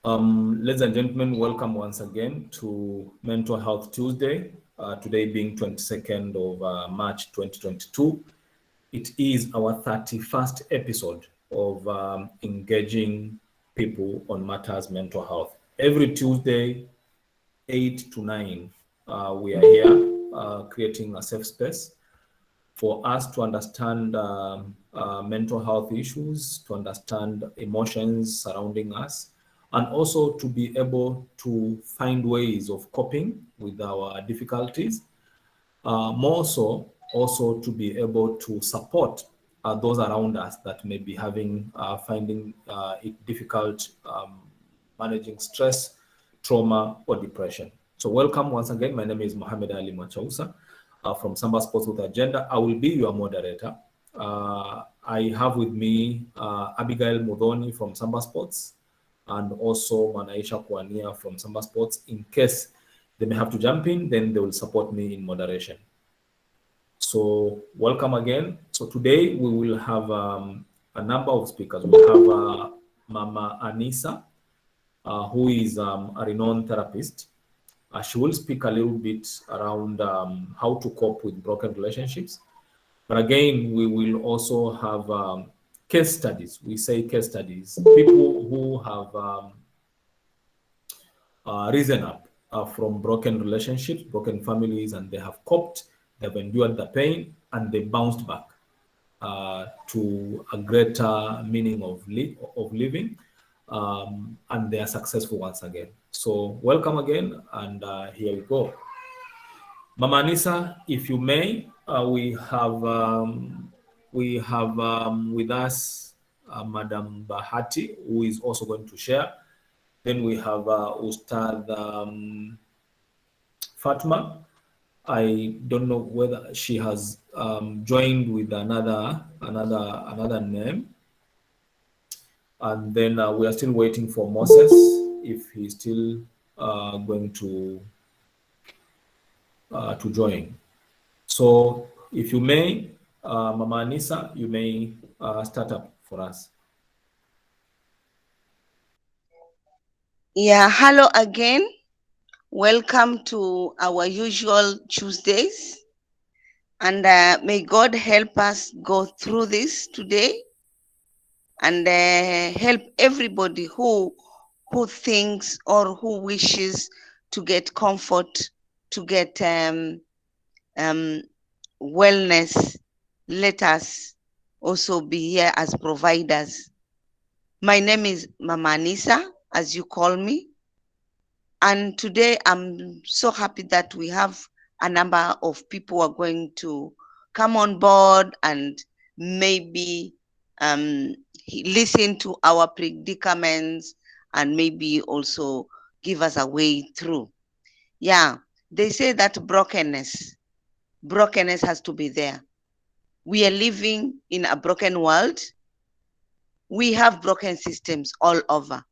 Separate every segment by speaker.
Speaker 1: Ladies and gentlemen, welcome once again to Mental Health Tuesday, today being 22nd of March 2022. It is our 31st episode of engaging people on matters mental health. Every Tuesday, 8 to 9, we are here creating a safe space for us to understand mental health issues, to understand emotions surrounding us, and also to be able to find ways of coping with our difficulties. More so, also to be able to support those around us that may be finding it difficult managing stress, trauma, or depression. So welcome once again. My name is Mohammed Ali Machausa from SambaSports Youth Agenda. I will be your moderator. I have with me Abigail Mudhoni from SambaSports and also Manaisha Kwania from SambaSports. In case they may have to jump in, then they will support me in moderation. So welcome again. So today we will have a number of speakers. We have Mama Anisa, who is a renowned therapist. She will speak a little bit around how to cope with broken relationships. But again, we will also have case studies. We say case studies, people who have risen up from broken relationships, broken families, and they have coped, they've endured the pain, and they bounced back to a greater meaning of living, and they are successful once again. So welcome again, and here we go. Mama Anisa, if you may, we have with us Madam Bahati, who is also going to share. Then we have Ustad Fatma. I don't know whether she has joined with another name. And then we are still waiting for Moses, if he's still going to join. So if you may, Mama Anisa, you may start up for us.
Speaker 2: Yeah, hello again. Welcome to our usual Tuesdays. And may God help us go through this today and help everybody who thinks or who wishes to get comfort, to get wellness. Let us also be here as providers. My name is Mama Anisa, as you call me. And today I'm so happy that we have a number of people who are going to come on board and maybe listen to our predicaments and maybe also give us a way through. Yeah, they say that brokenness has to be there. We are living in a broken world. We have broken systems all over.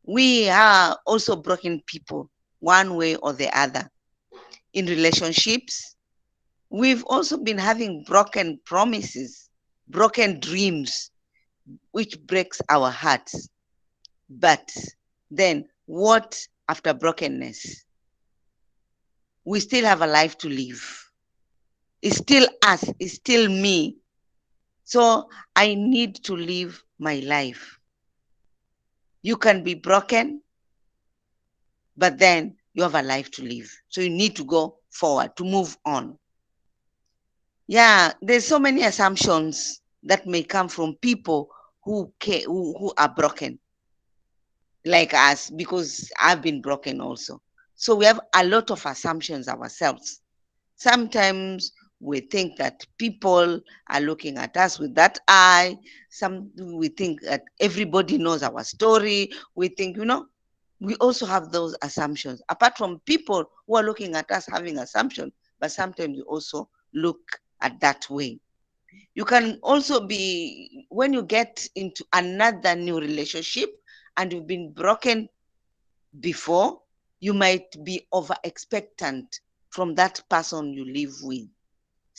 Speaker 2: We are also broken people, one way or the other. In relationships, we've also been having broken promises, broken dreams, which breaks our hearts. But then what after brokenness? We still have a life to live. It's still us, it's still me. So I need to live my life. You can be broken, but then you have a life to live. So you need to go forward, to move on. Yeah, there's so many assumptions that may come from people who are broken, like us, because I've been broken also. So we have a lot of assumptions ourselves. Sometimes we think that people are looking at us with that eye. We think that everybody knows our story. We think, we also have those assumptions. Apart from people who are looking at us having assumptions, but sometimes you also look at that way. You can also be, when you get into another new relationship and you've been broken before, you might be over expectant from that person you live with.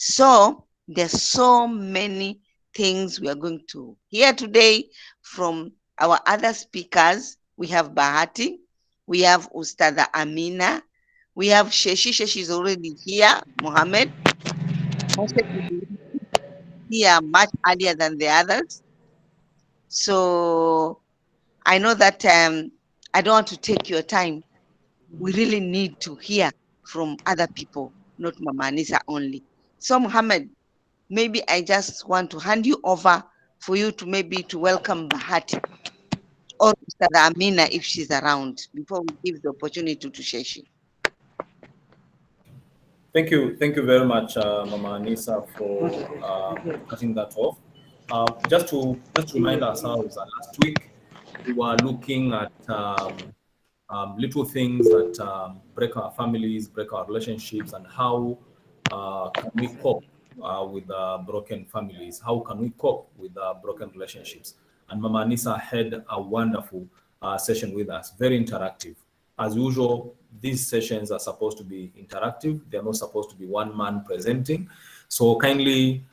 Speaker 2: So there's so many things we are going to hear today from our other speakers. We have Bahati. We have Ustadha Amina. We have Sheshi. Sheshi is already here. Mohammed. Moses is here much earlier than the others. So I know that I don't want to take your time. We really need to hear from other people, not Mama Anisa only. So Mohammed, maybe I just want to hand you over for you to maybe to welcome Bahati or Ustadha Amina if she's around before we give the opportunity to Sheshi.
Speaker 1: Thank you very much, Mama Anisa, for cutting that off. Just to remind ourselves, last week we were looking at little things that break our families, break our relationships, and how can we cope with broken families? How can we cope with broken relationships? And Mama Anisa had a wonderful session with us, very interactive. As usual, these sessions are supposed to be interactive. They're not supposed to be one man presenting. So kindly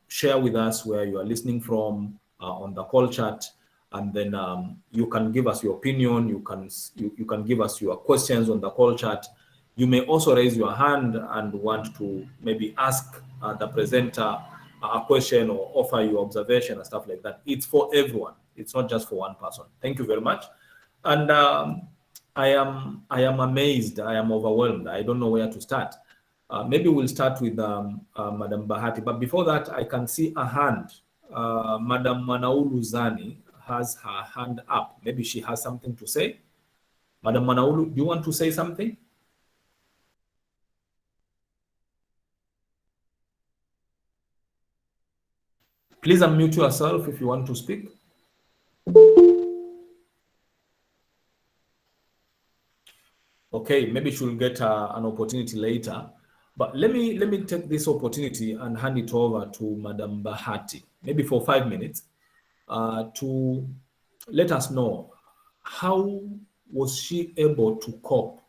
Speaker 1: share with us where you are listening from on the call chat, and then you can give us your opinion. You can give us your questions on the call chat. You may also raise your hand and want to maybe ask the presenter a question or offer your observation and stuff like that. It's for everyone. It's not just for one person. Thank you very much. And I am amazed. I am overwhelmed. I don't know where to start. Maybe we'll start with Madam Bahati. But before that, I can see a hand. Madam Manaulu Zani has her hand up. Maybe she has something to say. Madam Manaulu, do you want to say something? Please unmute yourself if you want to speak. Okay, maybe she'll get an opportunity later. But let me take this opportunity and hand it over to Madam Bahati, maybe for 5 minutes, to let us know how was she able to cope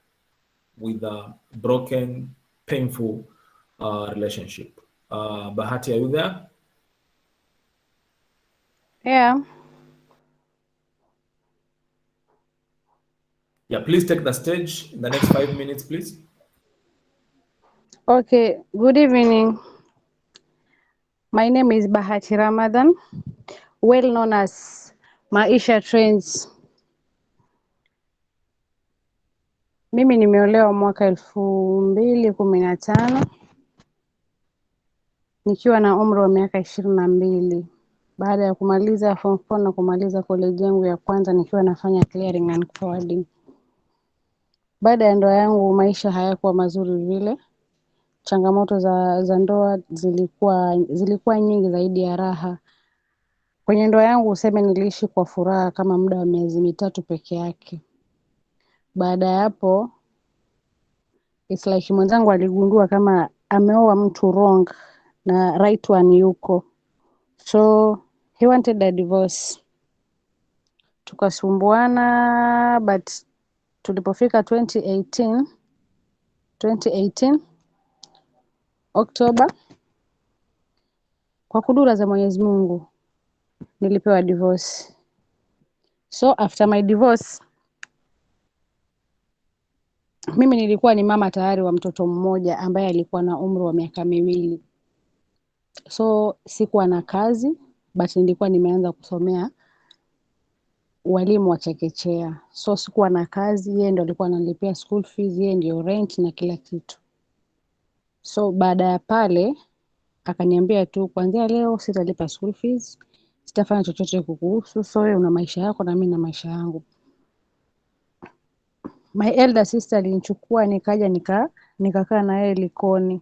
Speaker 1: with a broken, painful relationship. Bahati, are you there?
Speaker 3: Yeah.
Speaker 1: Yeah, please take the stage in the next 5 minutes, please.
Speaker 3: Okay. Good evening. My name is Bahati Ramadan, well known as Maisha Trends. Mimi nimeolewa mwaka 2015 nikiwa na umri wa miaka 22. Baada ya kumaliza form 4 na kumaliza college yangu ya kwanza nikiwa nafanya clearing and forwarding. Baada ya ndoa yangu maisha hayakuwa mazuri vile. Changamoto za ndoa zilikuwa nyingi zaidi ya raha. Kwenye ndoa yangu useme niliishi kwa furaha kama muda wa miezi 3 peke yake. Baada ya hapo it's like mwenzangu aligundua kama ameoa mtu wrong na right one yuko. So he wanted a divorce. Tukasumbuana, but tulipofika 2018 October, kwa kudura za Mwenyezi Mungu nilipewa divorce. So after my divorce, mimi nilikuwa ni mama tayari wa mtoto mmoja ambaye alikuwa na umri wa miaka 2. So sikuwa na kazi, but nilikuwa nimeanza kusomea walimu wa chekechea. So sikuwa na kazi, yeye ndo alikuwa ananilipia school fees, yeye ndio rent na kila kitu. So baada ya pale akaniambia tu kuanzia leo sitalipa school fees, sitafanya chochote kukuhusu, so wewe una maisha yako na mimi na maisha yangu. My elder sister alinichukua nikaja nikakaa na yeye Likoni.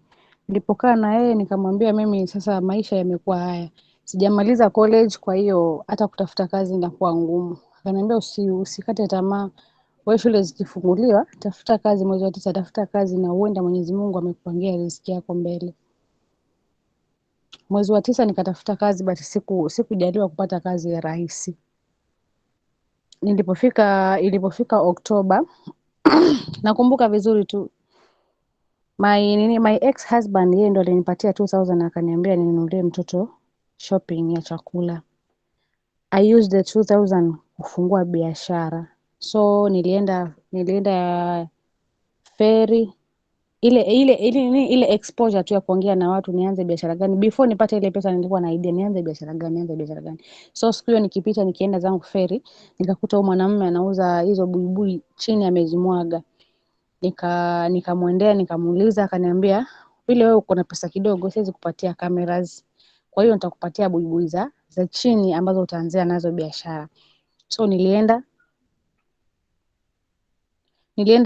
Speaker 3: Nilipokaa na yeye nikamwambia mimi sasa maisha yamekuwa haya. Sijamaliza college, kwa hiyo hata kutafuta kazi inakuwa ngumu. Akaniambia usikate tamaa. Wewe shule zikifunguliwa, tafuta kazi mwezi wa 9, tafuta kazi na uenda Mwenyezi Mungu amekupangia riziki yako mbele. Mwezi wa 9 nikatafuta kazi, but sikujaliwa kupata kazi ya rahisi. Ilipofika Oktoba, nakumbuka vizuri tu. My ex-husband yeye ndo alinipatia 2000 akaniambia ninunulie mtoto shopping ya chakula. I used the 2000 kufungua biashara. So nilienda ferry ile exposure tu ya kuongea na watu nianze biashara gani. Before nipate ile pesa nilikuwa na idea nianze biashara gani. So siku hiyo nikipita nikienda zangu ferry nikakuta huyu mwanamume anauza hizo buibui chini amezimwaga. Nikamwendea nikamuuliza, akaniambia vile wewe uko na pesa kidogo siwezi kupatia cameras, kwa hiyo nitakupatia buibui za chini ambazo utaanzia nazo biashara. So nilienda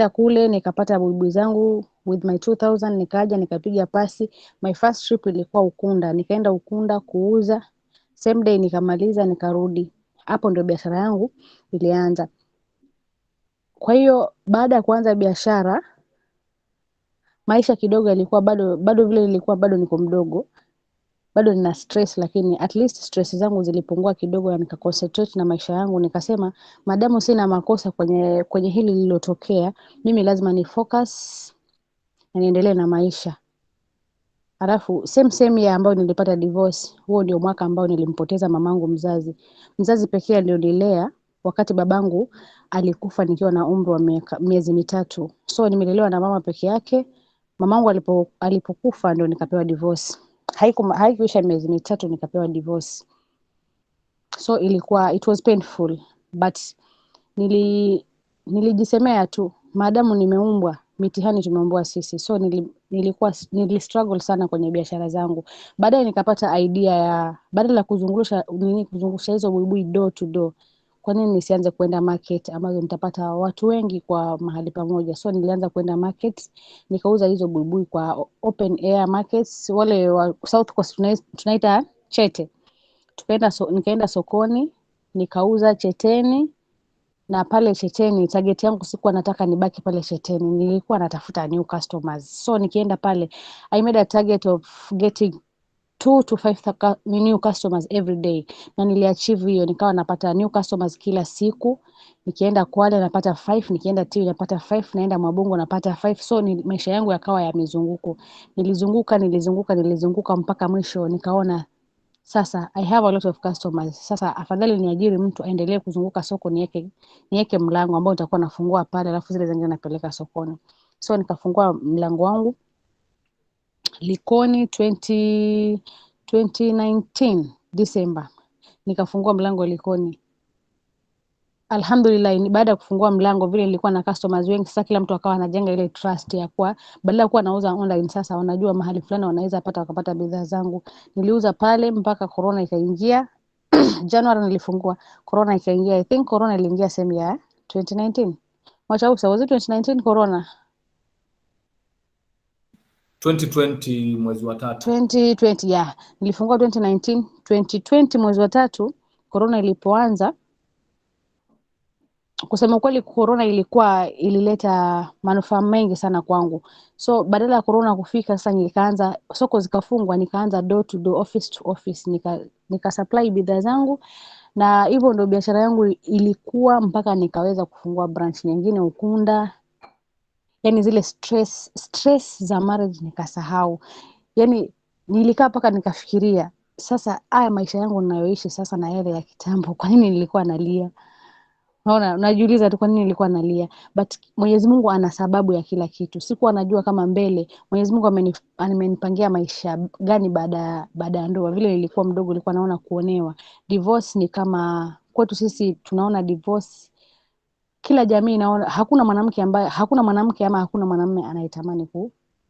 Speaker 3: kule nikapata buibui zangu with my 2000, nikaja nikapiga pasi. My first trip ilikuwa Ukunda, nikaenda Ukunda kuuza, same day nikamaliza nikarudi. Hapo ndio biashara yangu ilianza. Kwa hiyo baada ya kuanza biashara maisha kidogo yalikuwa bado vile nilikuwa bado niko mdogo, bado nina stress, lakini at least stress zangu zilipungua kidogo na nikaconcentrate na maisha yangu. Nikasema madamu sina makosa kwenye hili lililotokea, mimi lazima ni focus na niendelee na maisha. Alafu same ya ambao nilipata divorce, huo ndio mwaka ambao nilimpoteza mamangu mzazi pekee alionilea, wakati babangu alikufa nikiwa na umri wa miezi 3. So nimelelewa na mama peke yake. Mamangu alipokufa ndio nikapewa divorce. Haikuisha miezi 3 nikapewa divorce. So it was painful, but nilijisemea tu maadamu nimeumbwa, mitihani tumeumbwa sisi. So nilistruggle sana kwenye biashara zangu. Baadaye nikapata idea ya badala ya kuzungusha hizo buibui door to door, kwa nini nisianze kwenda market ambazo nitapata watu wengi kwa mahali pamoja. So nilianza kwenda market, nikauza hizo buibui kwa open air markets, wale wa South Coast tunaita Chete. Nikaenda sokoni, nikauza Cheteni, na pale Cheteni target yangu sikuwa nataka nibaki pale Cheteni, nilikuwa natafuta new customers. So nikienda pale I made a target of getting 2 to 5 new customers every day, na niliachieve hiyo. Nikawa napata new customers kila siku. Nikienda Kwale napata 5, nikienda Tiwi napata 5, naenda Mabungo napata 5. So maisha yangu yakawa ya mizunguko. Nilizunguka mpaka mwisho nikaona sasa I have a lot of customers. Sasa afadhali niajiri mtu aendelee kuzunguka soko, niweke mlango ambao nitakuwa nafungua pale, alafu zile zingine napeleka sokoni. So nikafungua mlango wangu Likoni 2019 December. Nikafungua mlango Likoni. Alhamdulillah, baada ya kufungua mlango vile nilikuwa na customers wengi, sasa kila mtu akawa anajenga ile trust ya kwa badala ya kuwa nauza online, sasa wanajua mahali fulani wanaweza wakapata bidhaa zangu. Niliuza pale mpaka corona ikaingia. January nilifungua, corona ikaingia. I think corona iliingia same ya 2019. Was it 2019 corona?
Speaker 1: 2020 mwezi wa 3.
Speaker 3: 2020, yeah. Nilifungua 2019, 2020 mwezi wa 3 corona ilipoanza. Kusema kweli corona ilileta manufaa mengi sana kwangu. So badala ya corona kufika sasa nikaanza, soko zikafungwa, nikaanza door to door, office to office, nika supply bidhaa zangu, na hivyo ndio biashara yangu ilikuwa mpaka nikaweza kufungua branch nyingine Ukunda. Yani zile stress za marriage nikasahau. Yani nilikaa mpaka nikafikiria sasa haya maisha yangu ninayoishi sasa na yale ya kitambo, kwa nini nilikuwa nalia? Najiuliza tu kwa nini nilikuwa nalia. But Mwenyezi Mungu ana sababu ya kila kitu. Sikuwa najua kama mbele Mwenyezi Mungu amenipangia maisha gani baada ya ndoa. Vile nilikuwa mdogo nilikuwa naona kuonewa. Divorce ni kama kwetu sisi tunaona divorce, kila jamii inaona hakuna mwanamke ama hakuna mwanamume anayetamani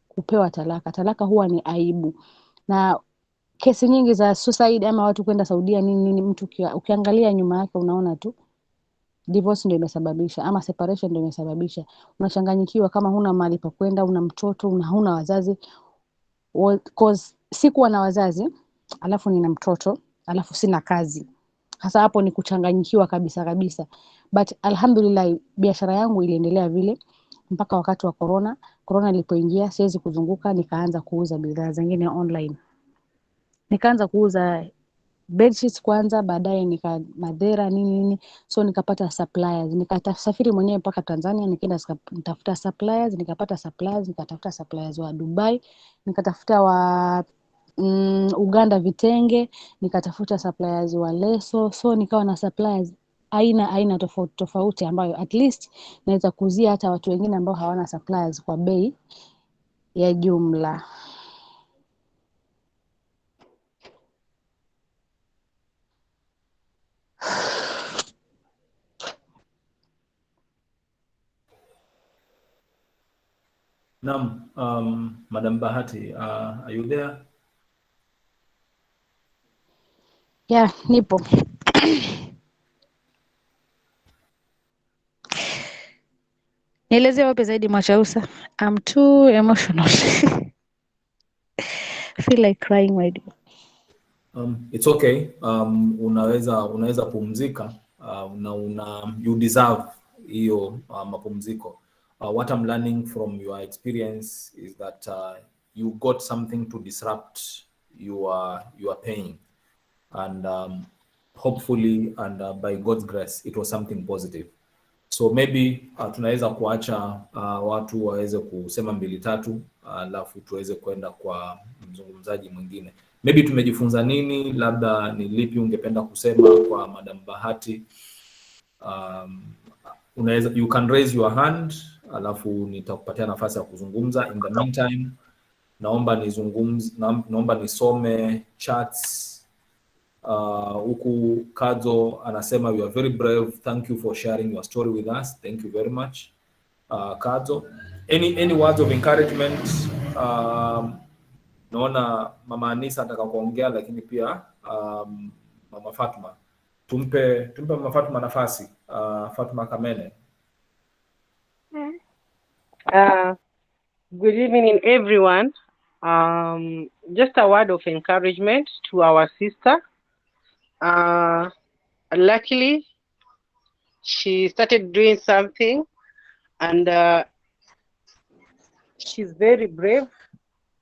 Speaker 3: kupewa talaka. Talaka huwa ni aibu. Na kesi nyingi za suicide ama watu kwenda Saudia nini, mtu ukiangalia nyuma yake unaona tu divorce ndio imesababisha ama separation ndio imesababisha. Unachanganyikiwa kama huna mahali pa kwenda, una mtoto, huna wazazi. Cause sikuwa na wazazi, alafu nina mtoto, alafu sina kazi. Hasa hapo ni kuchanganyikiwa kabisa. But alhamdulillah biashara yangu iliendelea vile mpaka wakati wa corona. Corona ilipoingia siwezi kuzunguka, nikaanza kuuza bidhaa zingine online. Nikaanza kuuza bedsheets kwanza, baadaye madera nini. So nikapata suppliers, nikasafiri mwenyewe mpaka Tanzania, nikaenda nitafuta suppliers, nikapata suppliers, nikatafuta suppliers wa Dubai, nikatafuta wa Uganda vitenge, nikatafuta suppliers wa leso. So nikawa na suppliers aina tofauti tofauti ambayo at least naweza kuzia hata watu wengine ambao hawana suppliers kwa bei ya jumla.
Speaker 1: Naam, Madam Bahati, are you there?
Speaker 3: Yeah, nipo. Nieleze wapi zaidi Mwachausa? I'm too emotional. I feel like crying my dear.
Speaker 1: It's okay. Unaweza pumzika na you deserve hiyo mapumziko. What I'm learning from your experience is that you got something to disrupt your pain, and hopefully and by God's grace it was something positive. So maybe tunaweza kuacha watu waweze kusema 2-3 alafu tuweze kwenda kwa mzungumzaji mwingine. Maybe tumejifunza nini, labda ni lipi ungependa kusema kwa Madam Bahati? You can raise your hand alafu nitakupatia nafasi ya kuzungumza. In the meantime, naomba nisome chats. Huku Kadzo anasema you are very brave, thank you for sharing your story with us. Thank you very much Kadzo. Any words of encouragement? Naona Mama Anisa anataka kuongea, lakini pia Mama Fatma, tumpe Mama Fatma nafasi. Fatma Kamene.
Speaker 4: Good evening everyone. Just a word of encouragement to our sister. Luckily she started doing something, and she's very brave,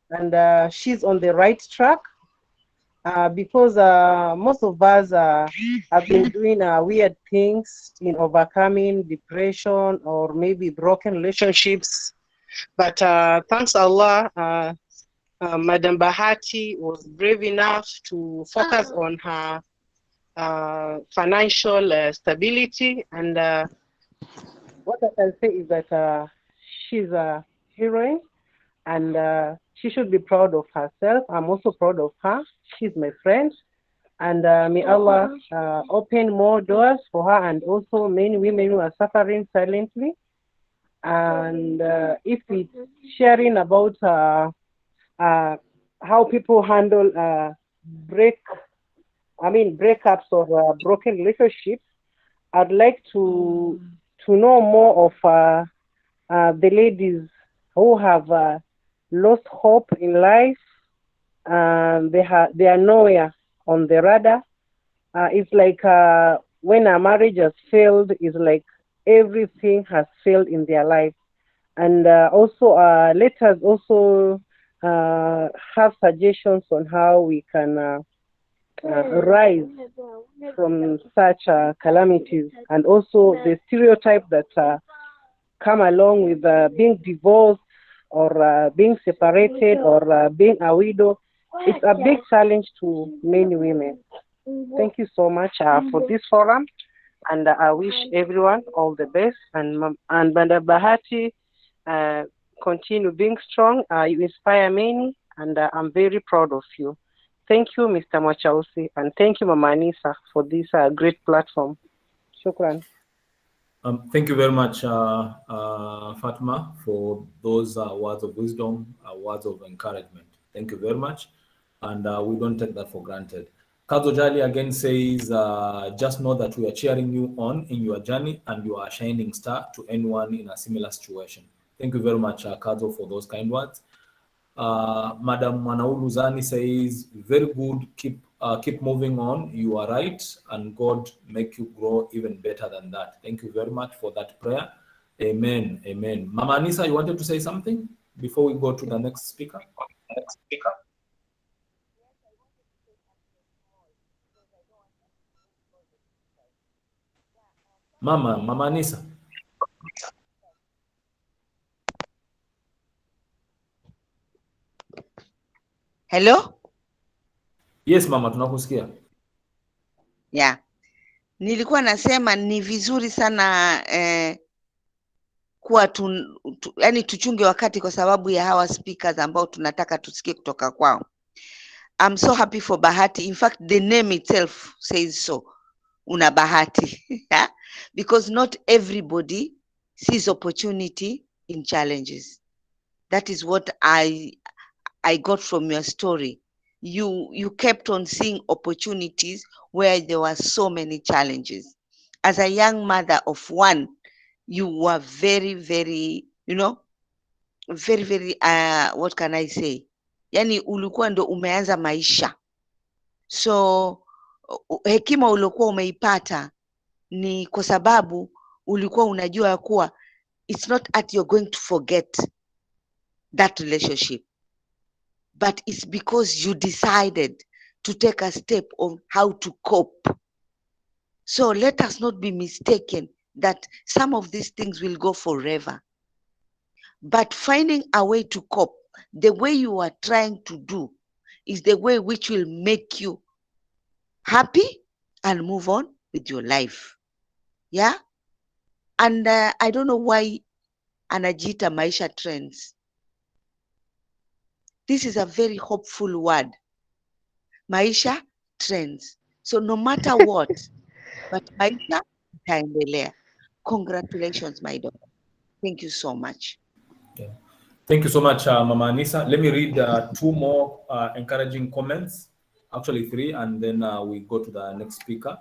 Speaker 4: and she's on the right track, because most of us have been doing weird things in overcoming depression or maybe broken relationships. But thanks Allah, Madam Bahati was brave enough to focus on her financial stability, and what I can say is that she's a heroine, and she should be proud of herself. I'm also proud of her. She's my friend, and may Allah open more doors for her, and also many women who are suffering silently. And if it's sharing about how people handle breakups or broken relationships, I'd like to know more of the ladies who have lost hope in life, and they are nowhere on the radar. It's like when a marriage has failed, it's like everything has failed in their life. And also let us also have suggestions on how we can rise from such calamities, and also the stereotype that come along with being divorced or being separated or being a widow. It's a big challenge to many women. Thank you so much for this forum, and I wish everyone all the best. And Madam Bahati, continue being strong. You inspire many, and I'm very proud of you. Thank you, Mr. Mwachausi, and thank you, Mama Anisa, for this great platform. Shukran.
Speaker 1: Thank you very much, Fatma, for those words of wisdom, words of encouragement. Thank you very much, and we don't take that for granted. Kadzo Jali again says, just know that we are cheering you on in your journey, and you are a shining star to anyone in a similar situation. Thank you very much, Kadzo, for those kind words. Madam Manaulu Zani says, very good, keep moving on. You are right, and God make you grow even better than that. Thank you very much for that prayer. Amen. Amen. Mama Anisa, you wanted to say something before we go to the next speaker? Mama Anisa.
Speaker 2: Hello?
Speaker 1: Yes, Mama, tunakusikia.
Speaker 2: Yeah. nilikuwa nasema ni vizuri sana kuwa yani tuchunge wakati kwa sababu ya hawa speakers ambao tunataka tusikie kutoka kwao. I'm so happy for Bahati. In fact, the name itself says so. Una bahati. Because not everybody sees opportunity in challenges. That is what I got from your story. You kept on seeing opportunities where there were so many challenges. As a young mother of one, you were very, very, very, what can I say? Yani ulikuwa ndo umeanza maisha. So hekima uliokuwa umeipata ni kwa sababu ulikuwa unajua kuwa it's not that you're going to forget that relationship, but it's because you decided to take a step of how to cope. So let us not be mistaken that some of these things will go forever. But finding a way to cope, the way you are trying to do, is the way which will make you happy and move on with your life. Yeah? And I don't know why anajiita maisha trends. This is a very hopeful word. Maisha trends. So no matter what, but maisha itaendelea. Congratulations, my daughter. Thank you so much.
Speaker 1: Yeah. Thank you so much, Mama Anisa. Let me read 2 more encouraging comments, actually 3, and then we go to the next speaker.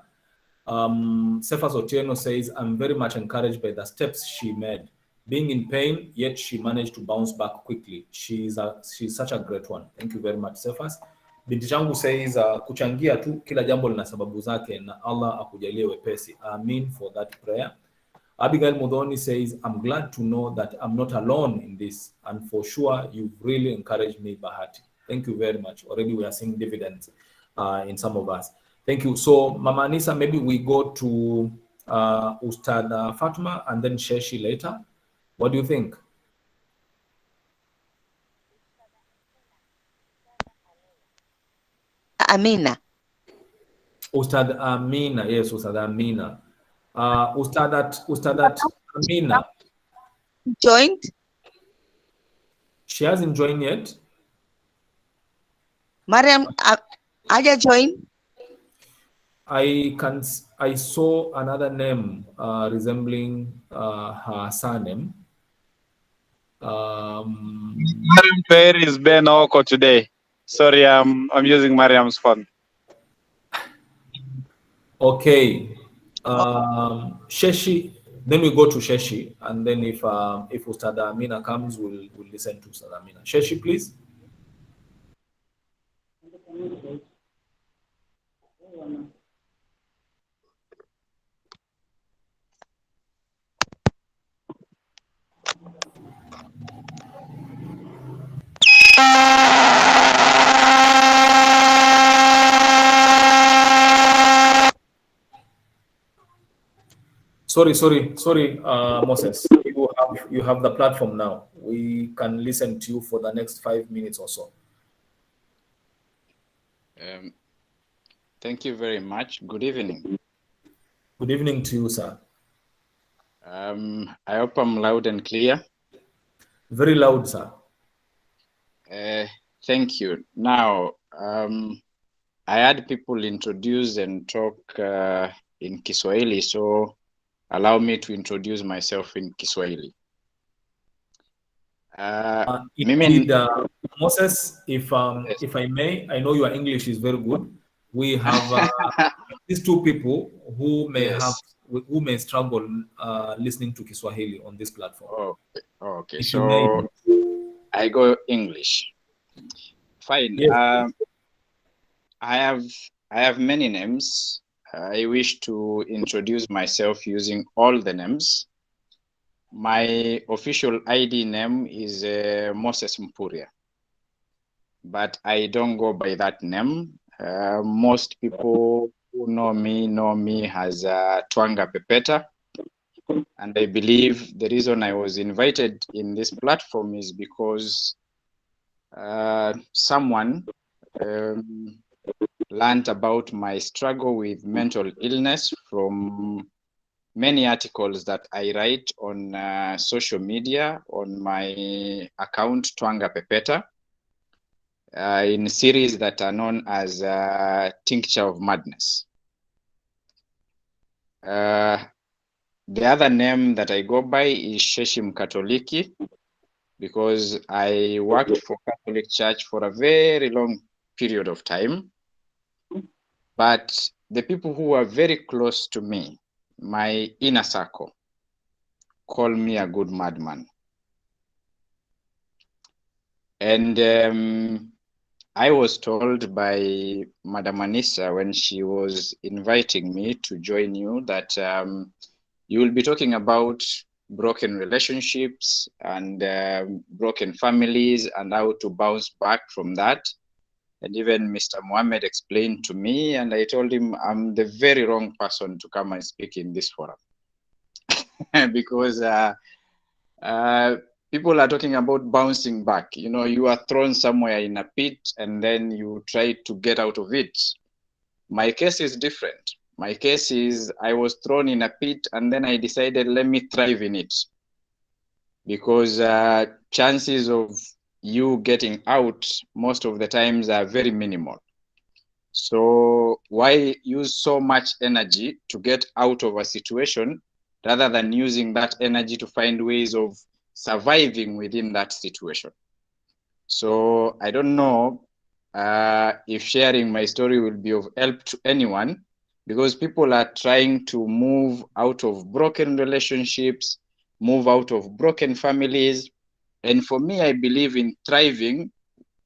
Speaker 1: Cephas Otieno says, I'm very much encouraged by the steps she made. Being in pain, yet she managed to bounce back quickly. She's such a great one. Thank you very much, Cephas. Binti changu says, kuchangia tu kila jambo lina sababu zake na Allah akujalie wepesi. Amin for that prayer. Abigail Modoni says, I'm glad to know that I'm not alone in this. And for sure, you've really encouraged me, Bahati. Thank you very much. Already we are seeing dividends in some of us. Thank you. So, Mama Anisa, maybe we go to Ustad Fatma and then Sheshi later. What do you think?
Speaker 2: Amina.
Speaker 1: Ustad Amina. Yes, Ustad Amina. Ustadat Amina.
Speaker 2: Joined?
Speaker 1: She hasn't joined yet.
Speaker 2: Mariam, Aja joined?
Speaker 1: I saw another name resembling her surname.
Speaker 5: Mariam Pair is Ben Oko today. Sorry, I'm using Mariam's phone.
Speaker 1: Okay. Sheshi, then we go to Sheshi, and then if Ustad Amina comes, we'll listen to Ustad Amina. Sheshi, please. Sorry, Moses. You have the platform now. We can listen to you for the next 5 minutes or so.
Speaker 5: Thank you very much. Good evening.
Speaker 1: Good evening to you, sir.
Speaker 5: I hope I'm loud and clear.
Speaker 1: Very loud, sir.
Speaker 5: Thank you. Now, I had people introduce and talk in Kiswahili, so allow me to introduce myself in Kiswahili.
Speaker 1: Indeed, Moses, if I may, I know your English is very good. We have these 2 people who may struggle listening to Kiswahili on this platform.
Speaker 5: Okay. So I go English. Fine.
Speaker 1: Yes.
Speaker 5: I have many names. I wish to introduce myself using all the names. My official ID name is Moses Mpuria, but I don't go by that name. Most people who know me as Twanga Pepeta, and I believe the reason I was invited in this platform is because someone learned about my struggle with mental illness from many articles that I write on social media on my account Twanga Pepeta, in series that are known as Tincture of Madness. The other name that I go by is Sheshim Katoliki, because I worked for Catholic Church for a very long period of time. But the people who are very close to me, my inner circle, call me a good madman. And I was told by Madam Anissa when she was inviting me to join you that you will be talking about broken relationships and broken families and how to bounce back from that. And even Mr. Mohammed explained to me, and I told him I'm the very wrong person to come and speak in this forum. Because people are talking about bouncing back. You know, you are thrown somewhere in a pit and then you try to get out of it. My case is different. My case is I was thrown in a pit and then I decided, let me thrive in it. Because chances of you getting out most of the times are very minimal. So why use so much energy to get out of a situation rather than using that energy to find ways of surviving within that situation? So I don't know if sharing my story will be of help to anyone, because people are trying to move out of broken relationships, move out of broken families. And for me, I believe in thriving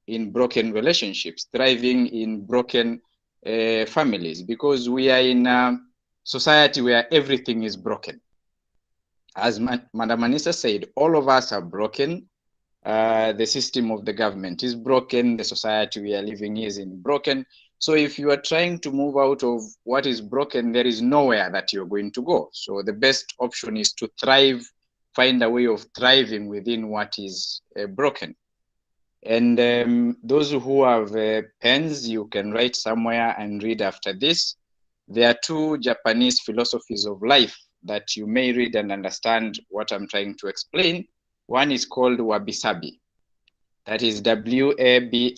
Speaker 5: in broken relationships, thriving in broken families, because we are in a society where everything is broken. As Madam Anissa said, all of us are broken. The system of the government is broken. The society we are living is broken. So if you are trying to move out of what is broken, there is nowhere that you're going to go. So the best option is to thrive, find a way of thriving within what is broken. And those who have pens, you can write somewhere and read after this. There are two Japanese philosophies of life that you may read and understand what I'm trying to explain. One is called wabi-sabi. That is WABI-SABI,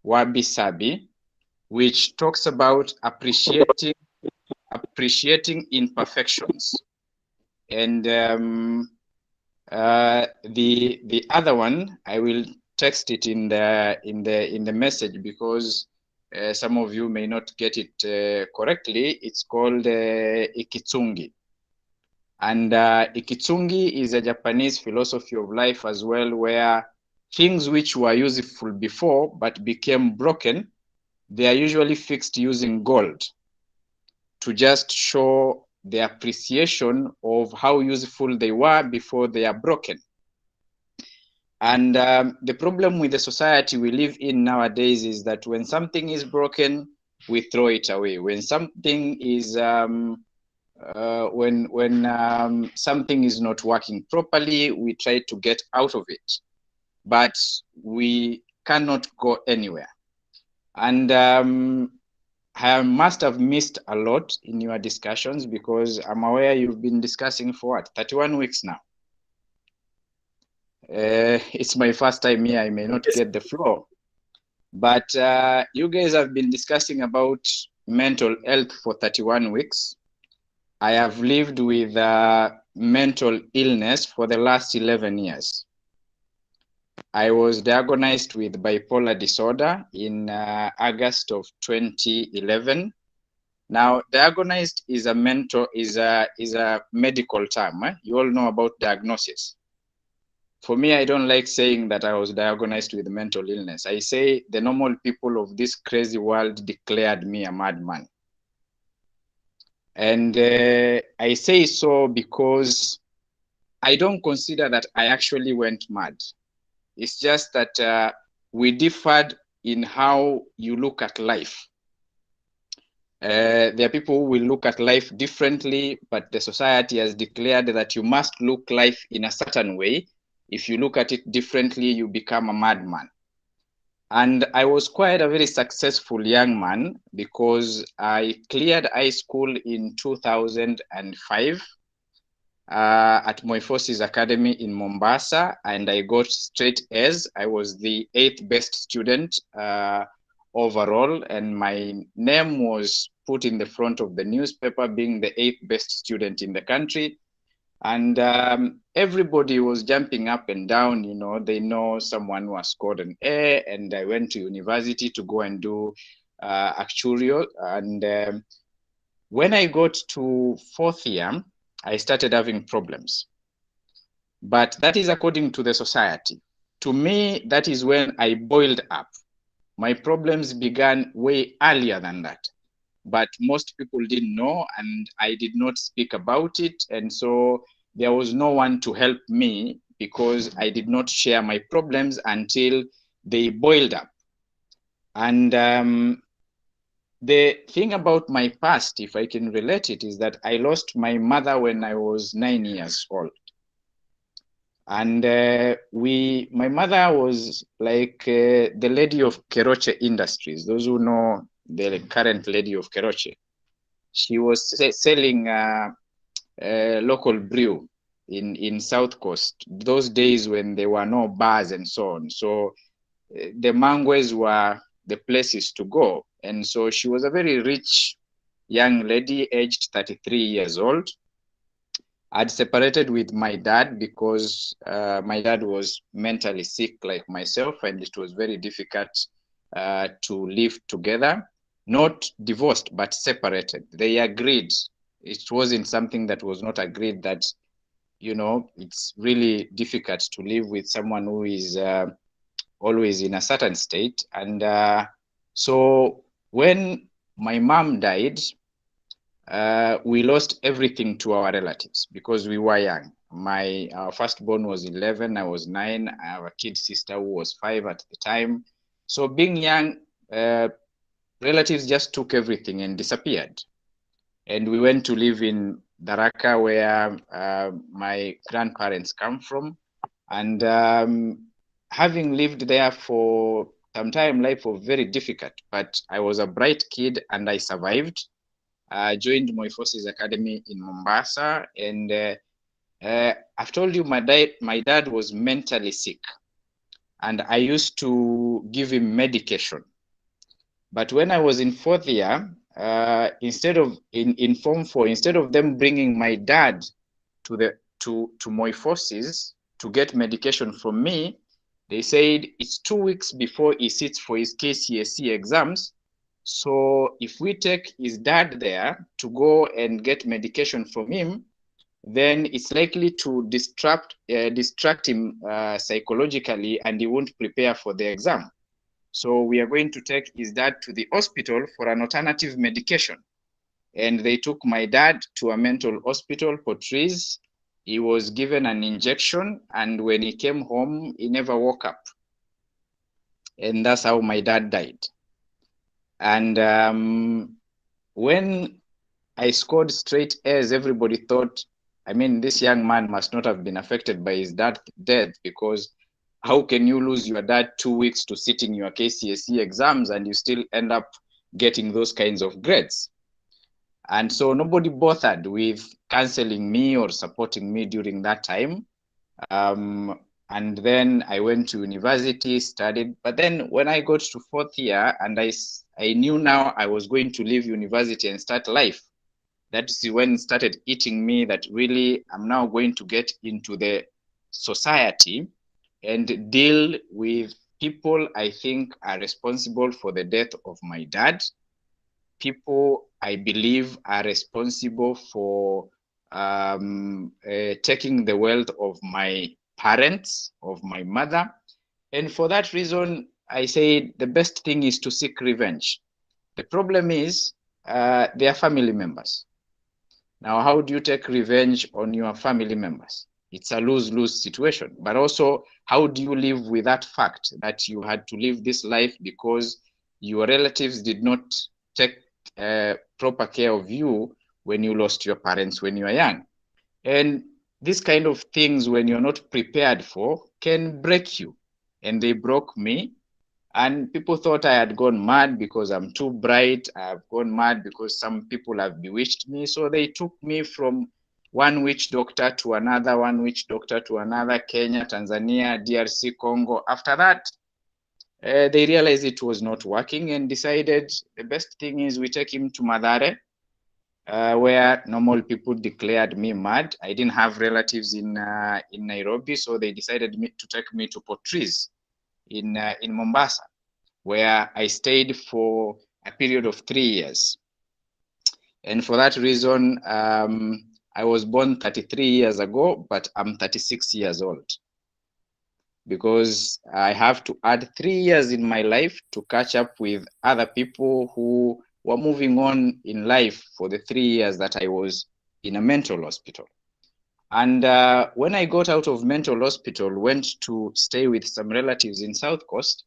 Speaker 5: wabi-sabi, which talks about appreciating imperfections. And the other one, I will text it in the message, because some of you may not get it correctly. It's called Ikitsungi. And Ikitsungi is a Japanese philosophy of life as well, where things which were useful before but became broken, they are usually fixed using gold to just show the appreciation of how useful they were before they are broken. And the problem with the society we live in nowadays is that when something is broken, we throw it away. When something is something is not working properly, we try to get out of it, but we cannot go anywhere. And I must have missed a lot in your discussions, because I'm aware you've been discussing for what, 31 weeks now. It's my first time here. I may not get the floor, but you guys have been discussing about mental health for 31 weeks. I have lived with mental illness for the last 11 years. I was diagnosed with bipolar disorder in August of 2011. Now, diagnosed is a medical term. You all know about diagnosis. For me, I don't like saying that I was diagnosed with mental illness. I say the normal people of this crazy world declared me a madman. And I say so because I don't consider that I actually went mad. It's just that we differed in how you look at life. There are people who will look at life differently, but the society has declared that you must look life in a certain way. If you look at it differently, you become a madman. And I was quite a very successful young man because I cleared high school in 2005 at Moiforces Academy in Mombasa, and I got straight A's. I was the 8th best student overall, and my name was put in the front of the newspaper being the 8th best student in the country. And everybody was jumping up and down, you know, they know someone who has scored an A. And I went to university to go and do actuarial. And when I got to 4th year, I started having problems. But that is according to the society. To me, that is when I boiled up. My problems began way earlier than that. But most people didn't know, and I did not speak about it. And so there was no one to help me because I did not share my problems until they boiled up. And the thing about my past, if I can relate it, is that I lost my mother when I was 9 years old. And my mother was like the lady of Keroche Industries. Those who know the current lady of Keroche, she was selling local brew in South Coast. Those days when there were no bars and so on. So the mangoes were the places to go. And so she was a very rich young lady, aged 33 years old. I'd separated with my dad because my dad was mentally sick like myself, and it was very difficult to live together. Not divorced, but separated. They agreed. It wasn't something that was not agreed that, you know, it's really difficult to live with someone who is always in a certain state. And so when my mom died, we lost everything to our relatives because we were young. Our firstborn was 11, I was 9. I have a kid sister who was 5 at the time. So being young, relatives just took everything and disappeared. And we went to live in Daraka, where my grandparents come from. And having lived there for some time, life was very difficult, but I was a bright kid and I survived. I joined Moiforces Academy in Mombasa, and I've told you my dad was mentally sick, and I used to give him medication. But when I was in 4th year, instead of in Form 4, instead of them bringing my dad to Moiforces to get medication from me, they said it's 2 weeks before he sits for his KCSE exams. So if we take his dad there to go and get medication from him, then it's likely to distract him psychologically, and he won't prepare for the exam. So we are going to take his dad to the hospital for an alternative medication. And they took my dad to a mental hospital, Portrees. He was given an injection, and when he came home, he never woke up. And that's how my dad died. And when I scored straight A's, everybody thought, I mean, this young man must not have been affected by his dad's death, because how can you lose your dad 2 weeks to sitting your KCSE exams and you still end up getting those kinds of grades? And so nobody bothered with counseling me or supporting me during that time. And then I went to university, studied. But then when I got to 4th year, and I knew now I was going to leave university and start life, that's when it started eating me, that really I'm now going to get into the society and deal with people I think are responsible for the death of my dad. People I believe are responsible for taking the wealth of my parents, of my mother. And for that reason, I say the best thing is to seek revenge. The problem is they are family members. Now, how do you take revenge on your family members? It's a lose-lose situation. But also, how do you live with that fact that you had to live this life because your relatives did not take proper care of you when you lost your parents when you were young? And these kind of things, when you're not prepared for, can break you. And they broke me. And people thought I had gone mad because I'm too bright. I've gone mad because some people have bewitched me. So they took me from one witch doctor to another, one witch doctor to another, Kenya, Tanzania, DRC, Congo. After that, they realized it was not working and decided the best thing is we take him to Madare, where normal people declared me mad. I didn't have relatives in Nairobi, so they decided to take me to Portrees in Mombasa, where I stayed for a period of 3 years. And for that reason, I was born 33 years ago, but I'm 36 years old, because I have to add 3 years in my life to catch up with other people who were moving on in life for the 3 years that I was in a mental hospital. And when I got out of mental hospital, went to stay with some relatives in South Coast,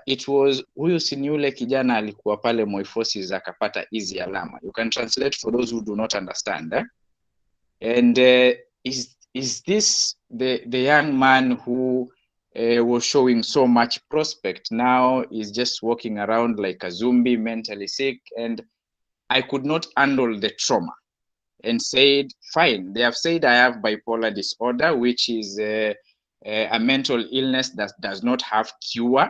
Speaker 5: it was huyu si ni yule kijana alikuwa pale Moi Forces akapata hizi alama. You can translate for those who do not understand. And is this the young man who was showing so much prospect, now is just walking around like a zombie, mentally sick? And I could not handle the trauma and said, fine, they have said I have bipolar disorder, which is a mental illness that does not have cure.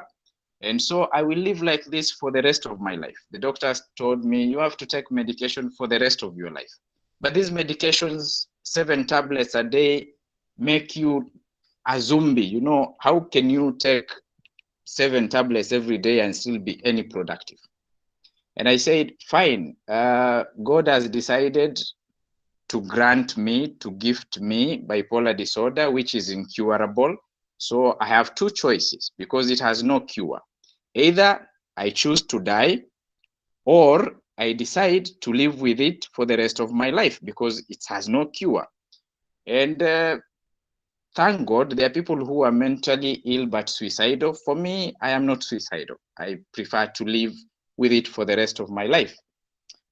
Speaker 5: And so I will live like this for the rest of my life. The doctors told me, you have to take medication for the rest of your life. But these medications, 7 tablets a day, make you a zombie. You know, how can you take 7 tablets every day and still be any productive? And I said, fine, God has decided to grant me, to gift me bipolar disorder, which is incurable. So I have 2 choices because it has no cure. Either I choose to die, or I decide to live with it for the rest of my life because it has no cure. And thank God there are people who are mentally ill but suicidal. For me, I am not suicidal. I prefer to live with it for the rest of my life.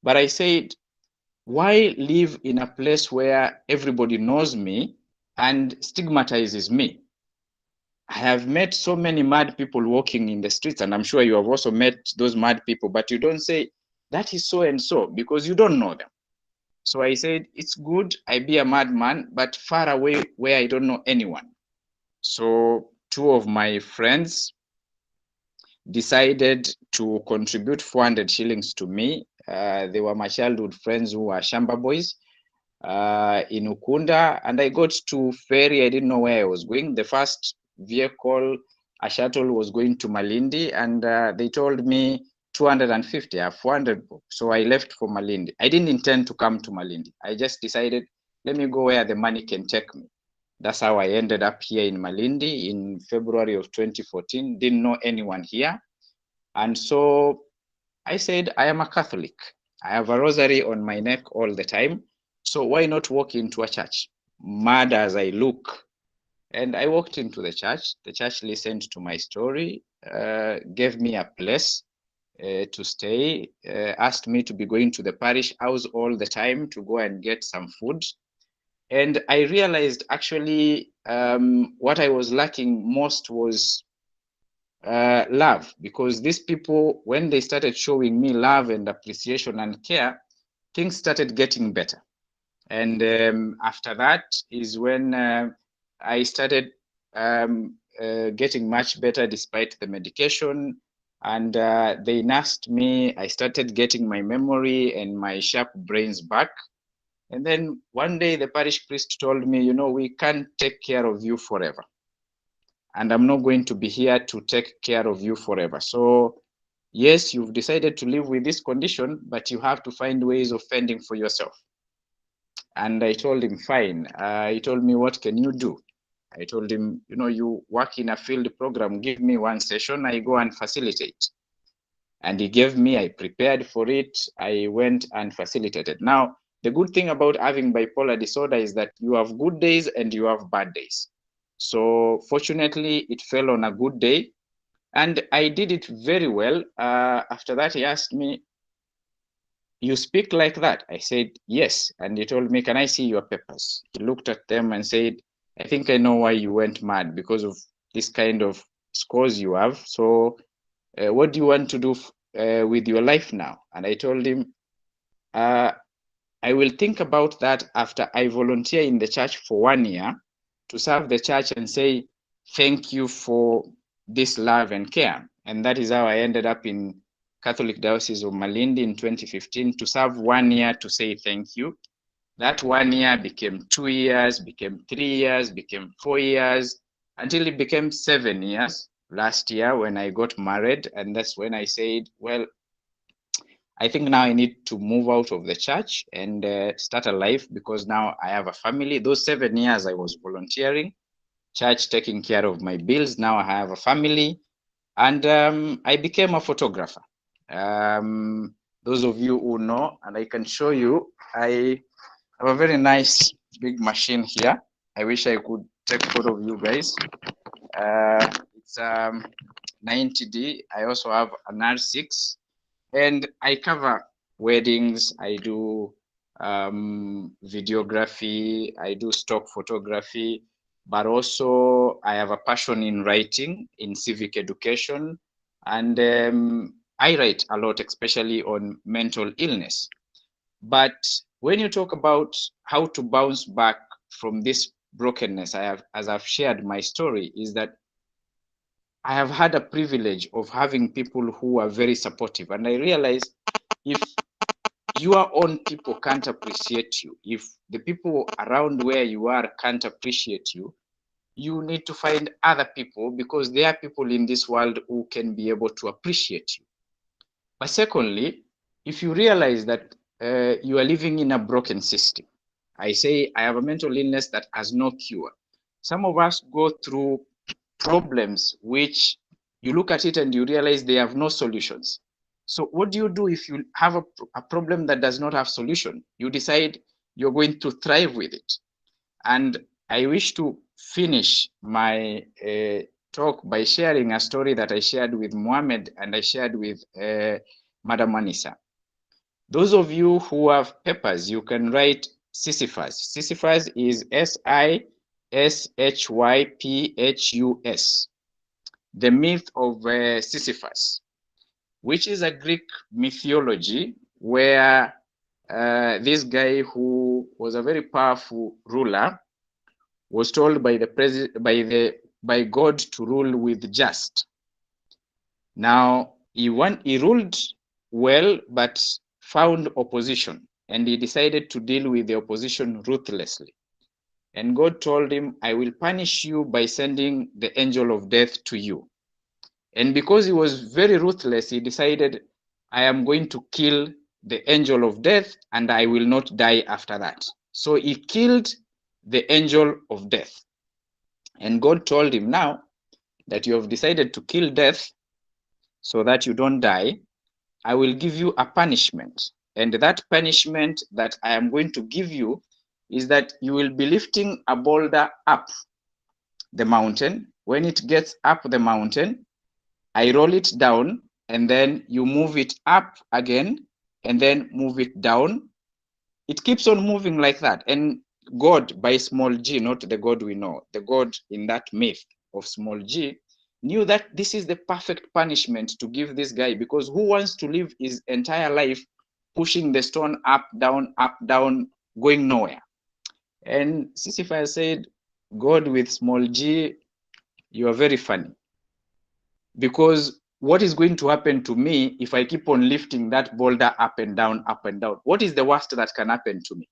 Speaker 5: But I said, why live in a place where everybody knows me and stigmatizes me? I have met so many mad people walking in the streets, and I'm sure you have also met those mad people, but you don't say, that is so and so, because you don't know them. So I said, it's good I be a madman, but far away where I don't know anyone. So 2 of my friends decided to contribute 400 shillings to me. They were my childhood friends who were Shamba boys in Ukunda, and I got to ferry. I didn't know where I was going. The first vehicle, a shuttle, was going to Malindi, and they told me 250, 400. So I left for Malindi. I didn't intend to come to Malindi. I just decided, let me go where the money can take me. That's how I ended up here in Malindi in February of 2014. Didn't know anyone here. And so I said, I am a Catholic. I have a rosary on my neck all the time. So why not walk into a church? Mad as I look. And I walked into the church. The church listened to my story, gave me a place to stay, asked me to be going to the parish house all the time to go and get some food. And I realized actually what I was lacking most was love, because these people, when they started showing me love and appreciation and care, things started getting better. And after that is when I started getting much better despite the medication. And they nursed me. I started getting my memory and my sharp brains back. And then one day the parish priest told me, you know, we can't take care of you forever. And I'm not going to be here to take care of you forever. So yes, you've decided to live with this condition, but you have to find ways of fending for yourself. And I told him, fine. He told me, what can you do? I told him, you know, you work in a field program, give me 1 session, I go and facilitate. And he gave me, I prepared for it, I went and facilitated. Now, the good thing about having bipolar disorder is that you have good days and you have bad days. So fortunately, it fell on a good day, and I did it very well. After that, he asked me, you speak like that? I said, yes. And he told me, can I see your papers? He looked at them and said, I think I know why you went mad, because of this kind of scores you have. So what do you want to do with your life now? And I told him, I will think about that after I volunteer in the church for 1 year to serve the church and say, thank you for this love and care. And that is how I ended up in Catholic Diocese of Malindi in 2015 to serve 1 year to say thank you. That 1 year became 2 years, became 3 years, became 4 years, until it became 7 years last year when I got married. And that's when I said, well, I think now I need to move out of the church and start a life, because now I have a family. Those 7 years I was volunteering, church taking care of my bills. Now I have a family, and I became a photographer. Those of you who know, and I can show you, I have a very nice big machine here. I wish I could take photo of you guys. It's 90D. I also have an R6. And I cover weddings, I do videography, I do stock photography, but also I have a passion in writing, in civic education, and I write a lot, especially on mental illness. But when you talk about how to bounce back from this brokenness, as I've shared my story, is that I have had a privilege of having people who are very supportive. And I realize if your own people can't appreciate you, if the people around where you are can't appreciate you, you need to find other people, because there are people in this world who can be able to appreciate you. But secondly, if you realize that you are living in a broken system, I say I have a mental illness that has no cure. Some of us go through problems which you look at it and you realize they have no solutions. So what do you do if you have a problem that does not have solution? You decide you're going to thrive with it. And I wish to finish my talk by sharing a story that I shared with Mohammed and I shared with Madam Anissa. Those of you who have papers, you can write Sisyphus. Sisyphus is Sisyphus, the myth of Sisyphus, which is a Greek mythology where this guy, who was a very powerful ruler, was told by God to rule with just. Now he ruled well, but found opposition, and he decided to deal with the opposition ruthlessly. And God told him, I will punish you by sending the angel of death to you. And because he was very ruthless, he decided, I am going to kill the angel of death and I will not die after that. So he killed the angel of death. And God told him, now that you have decided to kill death so that you don't die, I will give you a punishment. And that punishment that I am going to give you is that you will be lifting a boulder up the mountain. When it gets up the mountain, I roll it down, and then you move it up again, and then move it down. It keeps on moving like that. And God, by small g, not the God we know, the God in that myth of small g, knew that this is the perfect punishment to give this guy, because who wants to live his entire life pushing the stone up, down, going nowhere? And Sisyphus said, God with small g, you are very funny. Because what is going to happen to me if I keep on lifting that boulder up and down, up and down? What is the worst that can happen to me?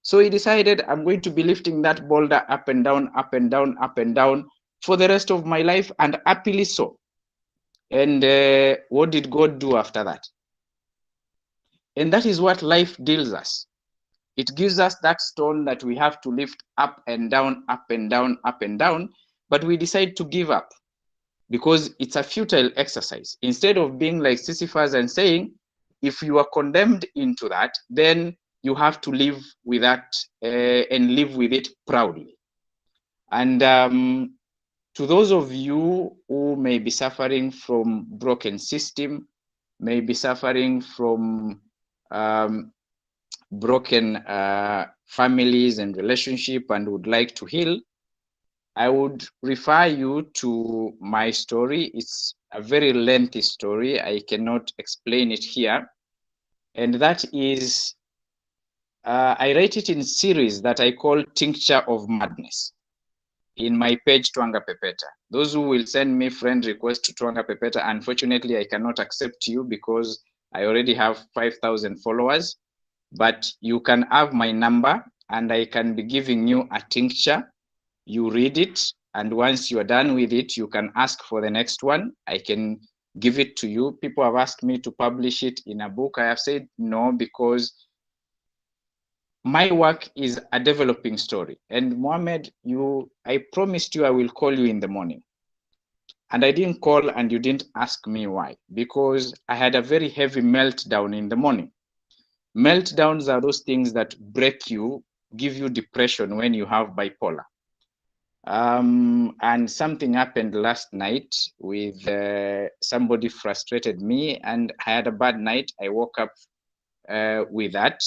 Speaker 5: So he decided, I'm going to be lifting that boulder up and down, up and down, up and down for the rest of my life, and happily so. And what did God do after that? And that is what life deals us. It gives us that stone that we have to lift up and down, up and down, up and down, but we decide to give up because it's a futile exercise. Instead of being like Sisyphus and saying, if you are condemned into that, then you have to live with that and live with it proudly. And to those of you who may be suffering from broken system, may be suffering from broken families and relationship and would like to heal, I would refer you to my story. It's a very lengthy story. I cannot explain it here. And that is, I write it in series that I call Tincture of Madness in my page Twanga Pepeta. Those who will send me friend request to Twanga Pepeta, unfortunately, I cannot accept you because I already have 5,000 followers. But you can have my number and I can be giving you a tincture. You read it, and once you are done with it, you can ask for the next one. I can give it to you. People have asked me to publish it in a book. I have said no, because my work is a developing story. And Mohammed, I promised you I will call you in the morning. And I didn't call and you didn't ask me why, because I had a very heavy meltdown in the morning. Meltdowns are those things that break you, give you depression when you have bipolar. And something happened last night with somebody frustrated me, and I had a bad night. I woke up with that.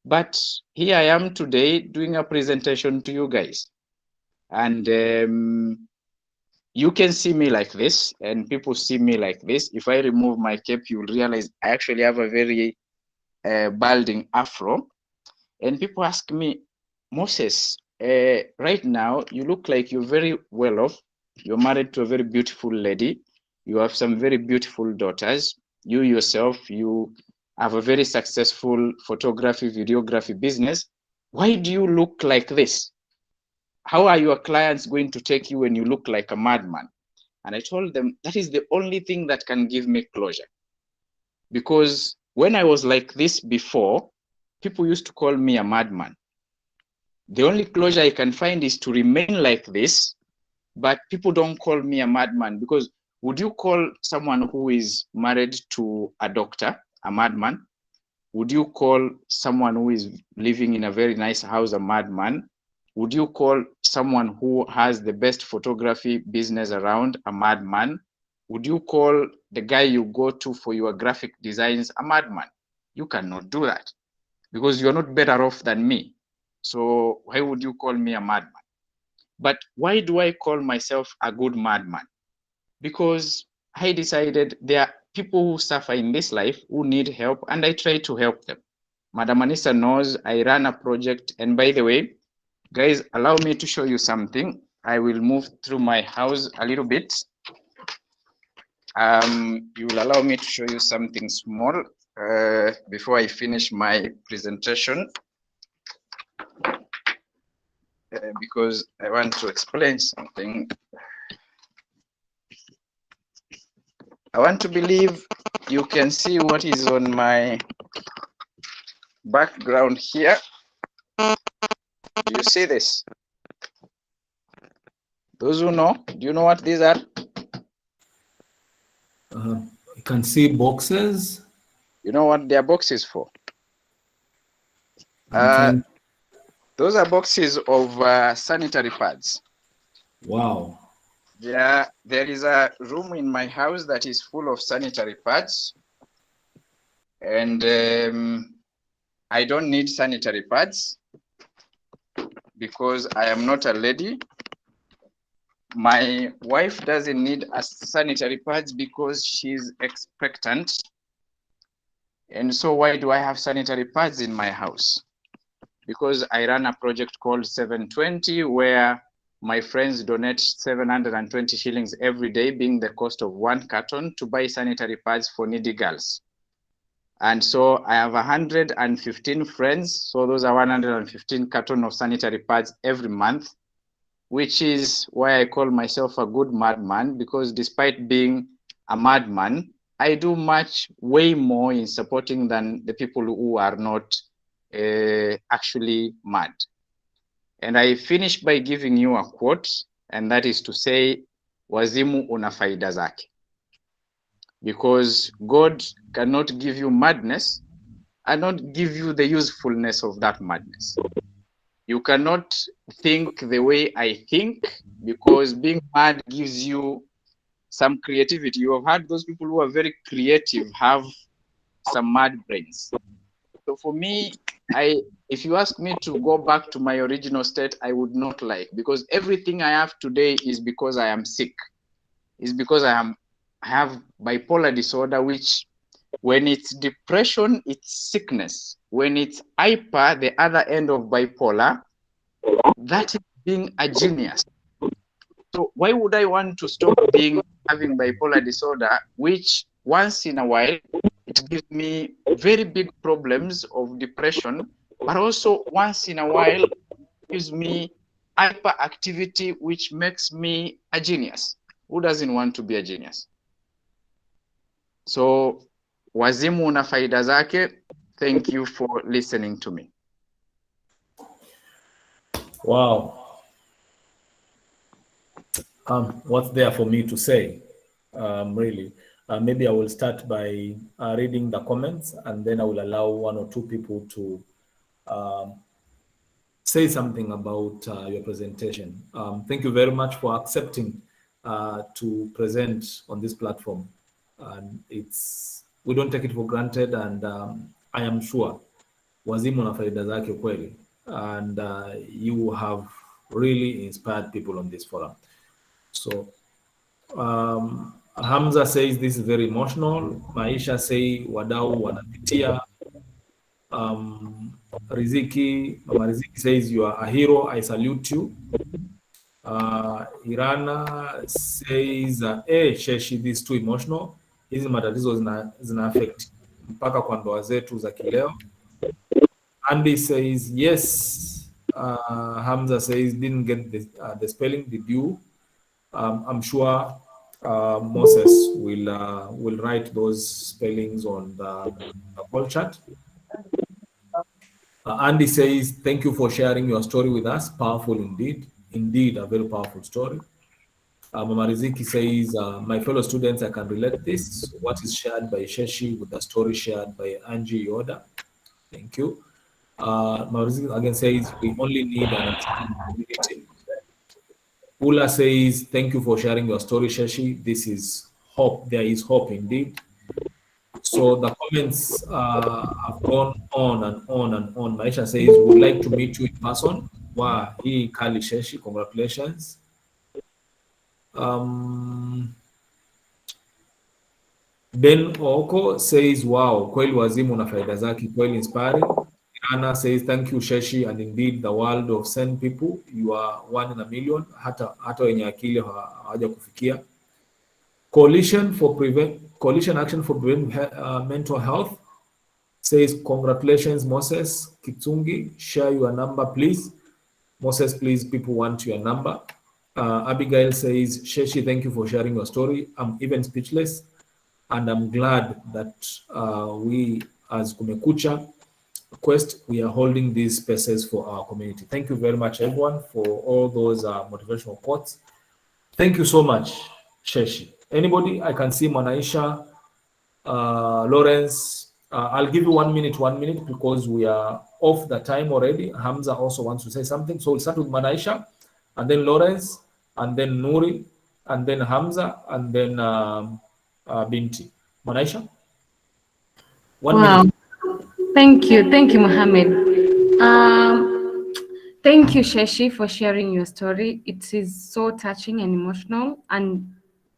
Speaker 5: But here I am today doing a presentation to you guys. And you can see me like this, and people see me like this. If I remove my cape, you'll realize I actually have a very balding afro. And people ask me, Moses, right now you look like you're very well off. You're married to a very beautiful lady. You have some very beautiful daughters. You yourself, you have a very successful photography, videography business. Why do you look like this? How are your clients going to take you when you look like a madman? And I told them that is the only thing that can give me closure. Because when I was like this before, people used to call me a madman. The only closure I can find is to remain like this, but people don't call me a madman, because would you call someone who is married to a doctor a madman? Would you call someone who is living in a very nice house a madman? Would you call someone who has the best photography business around a madman? Would you call the guy you go to for your graphic designs a madman? You cannot do that, because you're not better off than me. So why would you call me a madman? But why do I call myself a good madman? Because I decided there are people who suffer in this life who need help, and I try to help them. Madam Anissa knows I run a project. And by the way, guys, allow me to show you something. I will move through my house a little bit. You will allow me to show you something small before I finish my presentation, because I want to explain something. I want to believe you can see what is on my background here. Do you see this? Those who know, do you know what these are?
Speaker 1: You can see boxes.
Speaker 5: You know what they are boxes for? Those are boxes of sanitary pads.
Speaker 1: Wow.
Speaker 5: Yeah, there is a room in my house that is full of sanitary pads. And I don't need sanitary pads because I am not a lady. My wife doesn't need a sanitary pads because she's expectant. And so why do I have sanitary pads in my house? Because I run a project called 720, where my friends donate 720 shillings every day, being the cost of one carton, to buy sanitary pads for needy girls. And so I have 115 friends. So those are 115 cartons of sanitary pads every month, which is why I call myself a good madman, because despite being a madman, I do way more in supporting than the people who are not actually mad. And I finish by giving you a quote, and that is to say, wazimu una faida zake. Because God cannot give you madness and not give you the usefulness of that madness. You cannot think the way I think, because being mad gives you some creativity. You have had those people who are very creative have some mad brains. So for me, if you ask me to go back to my original state, I would not like, because everything I have today is because I am sick. Is because I have bipolar disorder, which when it's depression, it's sickness. When it's hyper, the other end of bipolar, that is being a genius. So why would I want to stop having bipolar disorder, which once in a while it gives me very big problems of depression, but also once in a while gives me hyperactivity, which makes me a genius. Who doesn't want to be a genius? So wazimu una faida zake. Thank you for listening to me.
Speaker 1: Wow. What's there for me to say? Really, maybe I will start by reading the comments, and then I will allow one or two people to say something about your presentation. Thank you very much for accepting to present on this platform. And we don't take it for granted, and I am sure wazimu na faida zake kweli, and you have really inspired people on this forum. So Hamza says this is very emotional. Maisha say wadau wanapitia. Mama Riziki says you are a hero. I salute you. Irana says Sheshi, this is too emotional. Hizi matatizo zina affect mpaka kwa ndoa zetu za kileo. Andy says yes. Hamza says didn't get the spelling. Did you? I'm sure Moses will write those spellings on the call chat. Andy says, thank you for sharing your story with us. Powerful indeed. Indeed, a very powerful story. Mama Riziki says, my fellow students, I can relate this. What is shared by Sheshi with the story shared by Angie Yoda. Thank you. Mama Riziki again says, we only need an understanding community. Ula says, thank you for sharing your story, Sheshi. This is hope. There is hope indeed. So the comments have gone on and on and on. Maisha says, would like to meet you in person. Wow, Kali Sheshi, congratulations. Ben Oko says, wow, kweli wazimu na faida zake, kweli inspiring. Anna says, thank you Sheshi, and indeed the world of sane people, you are 1 in a million, hata wenye akili hawaja kufikia. Coalition Action for Mental Health says, congratulations Moses Ikitsungi, share your number please. Moses, please, people want your number. Abigail says, Sheshi, thank you for sharing your story. I'm even speechless, and I'm glad that we as Kumekucha Quest, we are holding these spaces for our community. Thank you very much, everyone, for all those motivational quotes. Thank you so much, Sheshi. Anybody? I can see Manaisha, Lawrence. I'll give you 1 minute, because we are off the time already. Hamza also wants to say something. So we'll start with Manaisha, and then Lawrence, and then Nuri, and then Hamza, and then Binti. Manaisha? 1 minute.
Speaker 3: Thank you, Mohammed. Thank you, Sheshi, for sharing your story. It is so touching and emotional and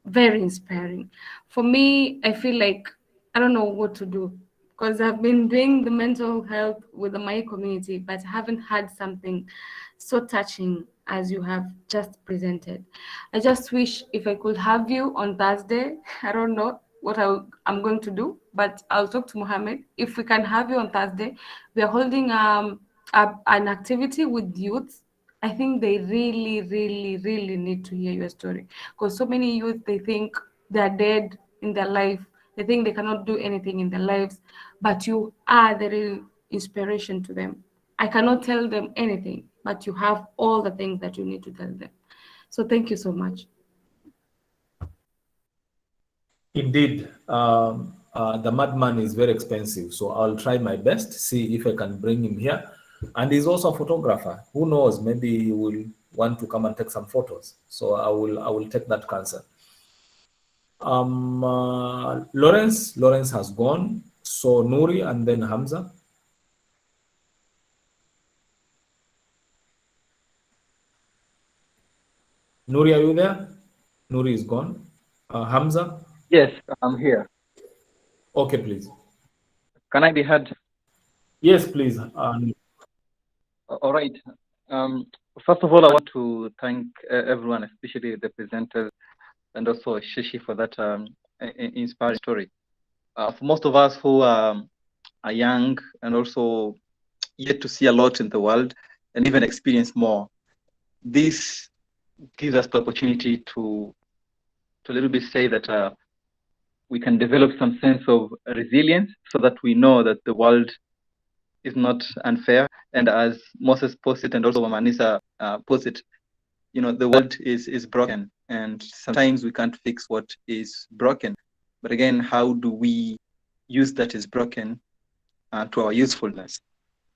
Speaker 3: very inspiring. For me, I feel like I don't know what to do, because I've been doing the mental health with my community, but I haven't had something so touching as you have just presented. I just wish if I could have you on Thursday. I don't know what I'm going to do, but I'll talk to Mohammed. If we can have you on Thursday, we are holding an activity with youth. I think they really, really, really need to hear your story, because so many youth, they think they're dead in their life. They think they cannot do anything in their lives, but you are the real inspiration to them. I cannot tell them anything, but you have all the things that you need to tell them. So thank you so much.
Speaker 1: Indeed, the madman is very expensive, so I'll try my best, see if I can bring him here. And he's also a photographer. Who knows? Maybe he will want to come and take some photos. So I will take that cancer. Lawrence has gone. So Nuri and then Hamza. Nuri, are you there? Nuri is gone. Hamza?
Speaker 6: Yes, I'm here.
Speaker 1: Okay, please.
Speaker 6: Can I be heard?
Speaker 1: Yes, please.
Speaker 6: All right. First of all, I want to thank everyone, especially the presenters, and also Shishi for that inspiring story. For most of us who are young and also yet to see a lot in the world and even experience more, this gives us the opportunity to a little bit say that we can develop some sense of resilience so that we know that the world is not unfair. And as Moses puts it, and also Manisa puts it, the world is broken, and sometimes we can't fix what is broken. But again, how do we use that is broken to our usefulness?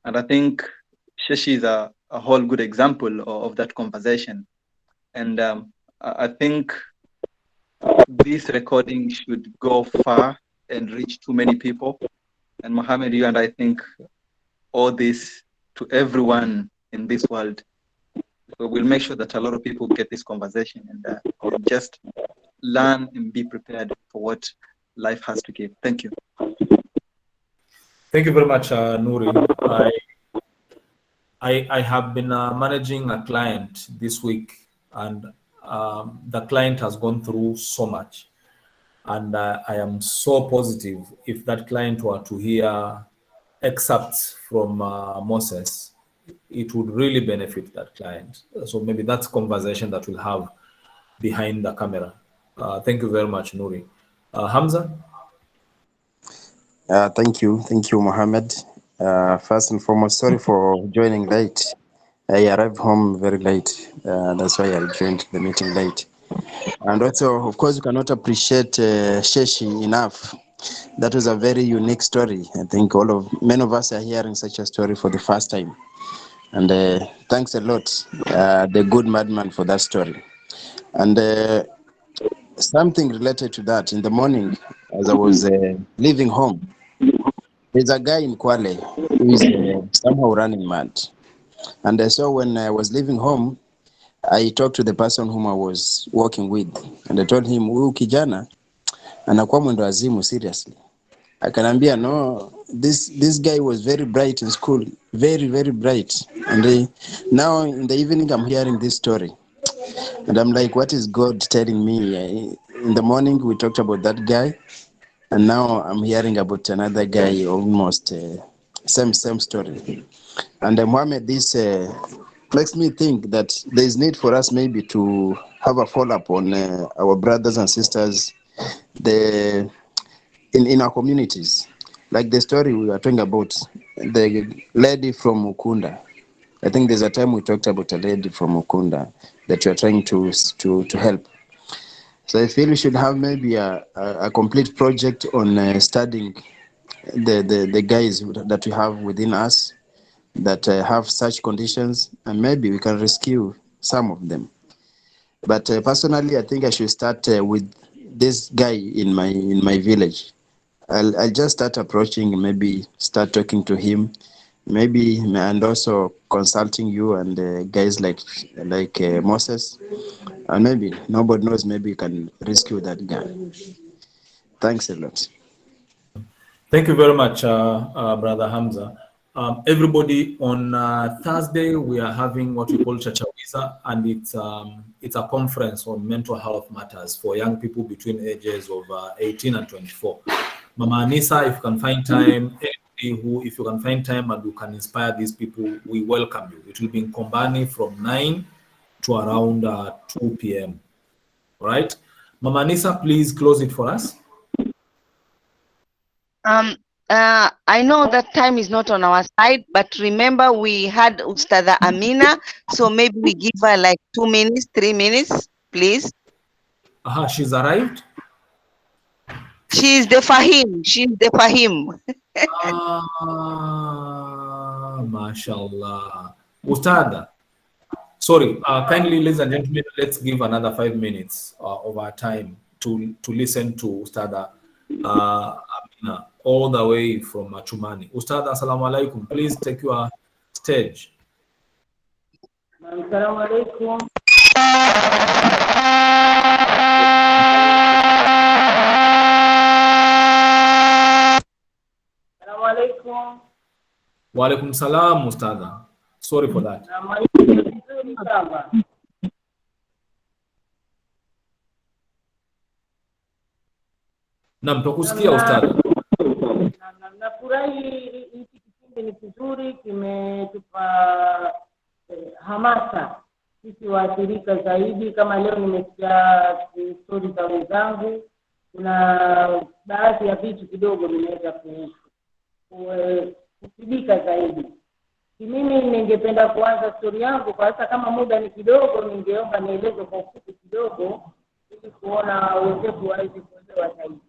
Speaker 6: And I think Shashi is a whole good example of that conversation. And I think this recording should go far and reach too many people. And Mohammed, you and I think all this to everyone in this world. So we'll make sure that a lot of people get this conversation and just learn and be prepared for what life has to give. Thank you.
Speaker 1: Thank you very much, Nuri. I have been managing a client this week, and the client has gone through so much. And I am so positive if that client were to hear excerpts from Moses, it would really benefit that client. So maybe that's conversation that we'll have behind the camera. Thank you very much, Nuri. Hamza?
Speaker 7: Thank you, Mohammed. First and foremost, sorry for joining late. I arrived home very late. That's why I joined the meeting late. And also, of course, you cannot appreciate Sheshi enough. That was a very unique story. I think many of us are hearing such a story for the first time. And thanks a lot, the good madman, for that story. And something related to that, in the morning, as I was leaving home, there's a guy in Kwale who is somehow running mad. And so when I was leaving home, I talked to the person whom I was working with, and I told him, huyu kijana anakuwa mwendo wazimu, seriously. Akanambia, no, this guy was very bright in school, very, very bright. And now in the evening, I'm hearing this story. And I'm like, what is God telling me? In the morning, we talked about that guy. And now I'm hearing about another guy, almost same story. And Mohammed, this makes me think that there is need for us maybe to have a follow-up on our brothers and sisters in our communities. Like the story we were talking about, the lady from Ukunda. I think there's a time we talked about a lady from Ukunda that you're trying to help. So I feel we should have maybe a complete project on studying the guys that we have within us that have such conditions, and maybe we can rescue some of them. But personally, I think I should start with this guy in my village. I'll just start approaching, maybe start talking to him, maybe, and also consulting you and guys like Moses, and maybe nobody knows, maybe you can rescue that guy. Thanks a lot.
Speaker 1: Thank you very much, Brother Hamza. Everybody, on Thursday, we are having what we call Chachawiza, and it's a conference on mental health matters for young people between ages of 18 and 24. Mama Anissa, if you can find time, if you can find time and you can inspire these people, we welcome you. It will be in Kombani from 9 to around 2 p.m. All right? Mama Anissa, please close it for us.
Speaker 2: I know that time is not on our side, but remember we had Ustada Amina, so maybe we give her like 2 minutes, 3 minutes, please.
Speaker 1: She's arrived?
Speaker 2: She's the Fahim.
Speaker 1: Mashallah. Ustada. Sorry, kindly, ladies and gentlemen, let's give another 5 minutes of our time to listen to Ustada Amina, all the way from Chumani. Ustada, assalamu alaikum. Please take your stage.
Speaker 8: Assalamu alaikum.
Speaker 1: Wa alaikum salam ustadha. Sorry for that. Naam, tukusikia ustadha.
Speaker 8: Nafurahi hiki kipindi ni kizuri, kimetupa hamasa sisi waathirika zaidi. Kama leo nimesikia story za wenzangu, kuna baadhi ya vitu kidogo nimeweza kusidika zaidi. Mimi ningependa kuanza story yangu, kwa sasa kama muda ni kidogo, ningeomba nieleze kwa ufupi kidogo ili kuona wenzetu waweze kuelewa zaidi.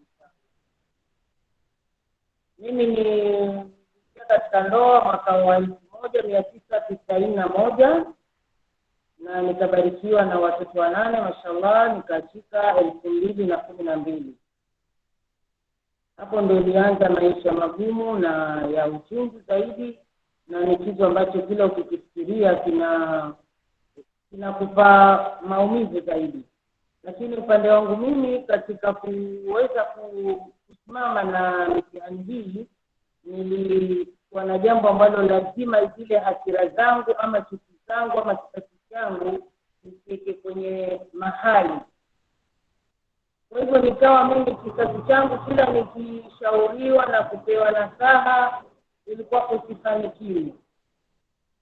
Speaker 8: Mimi ni katika ndoa mwaka wa 1991 na nikabarikiwa na watoto 8 mashallah, nikachika 2012. Hapo ndio nilianza maisha magumu na ya uchungu zaidi, na ni kitu ambacho kila ukifikiria kinakupa maumivu zaidi. Lakini upande wangu mimi, katika kuweza kusimama na mitihani hii, nilikuwa na jambo ambalo lazima zile hasira zangu ama chuki zangu ama kisasi changu nifike kwenye mahali. Kwa hivyo nikawa mimi kisasi changu kila nikishauriwa na kupewa nasaha ilikuwa kusifanikiwa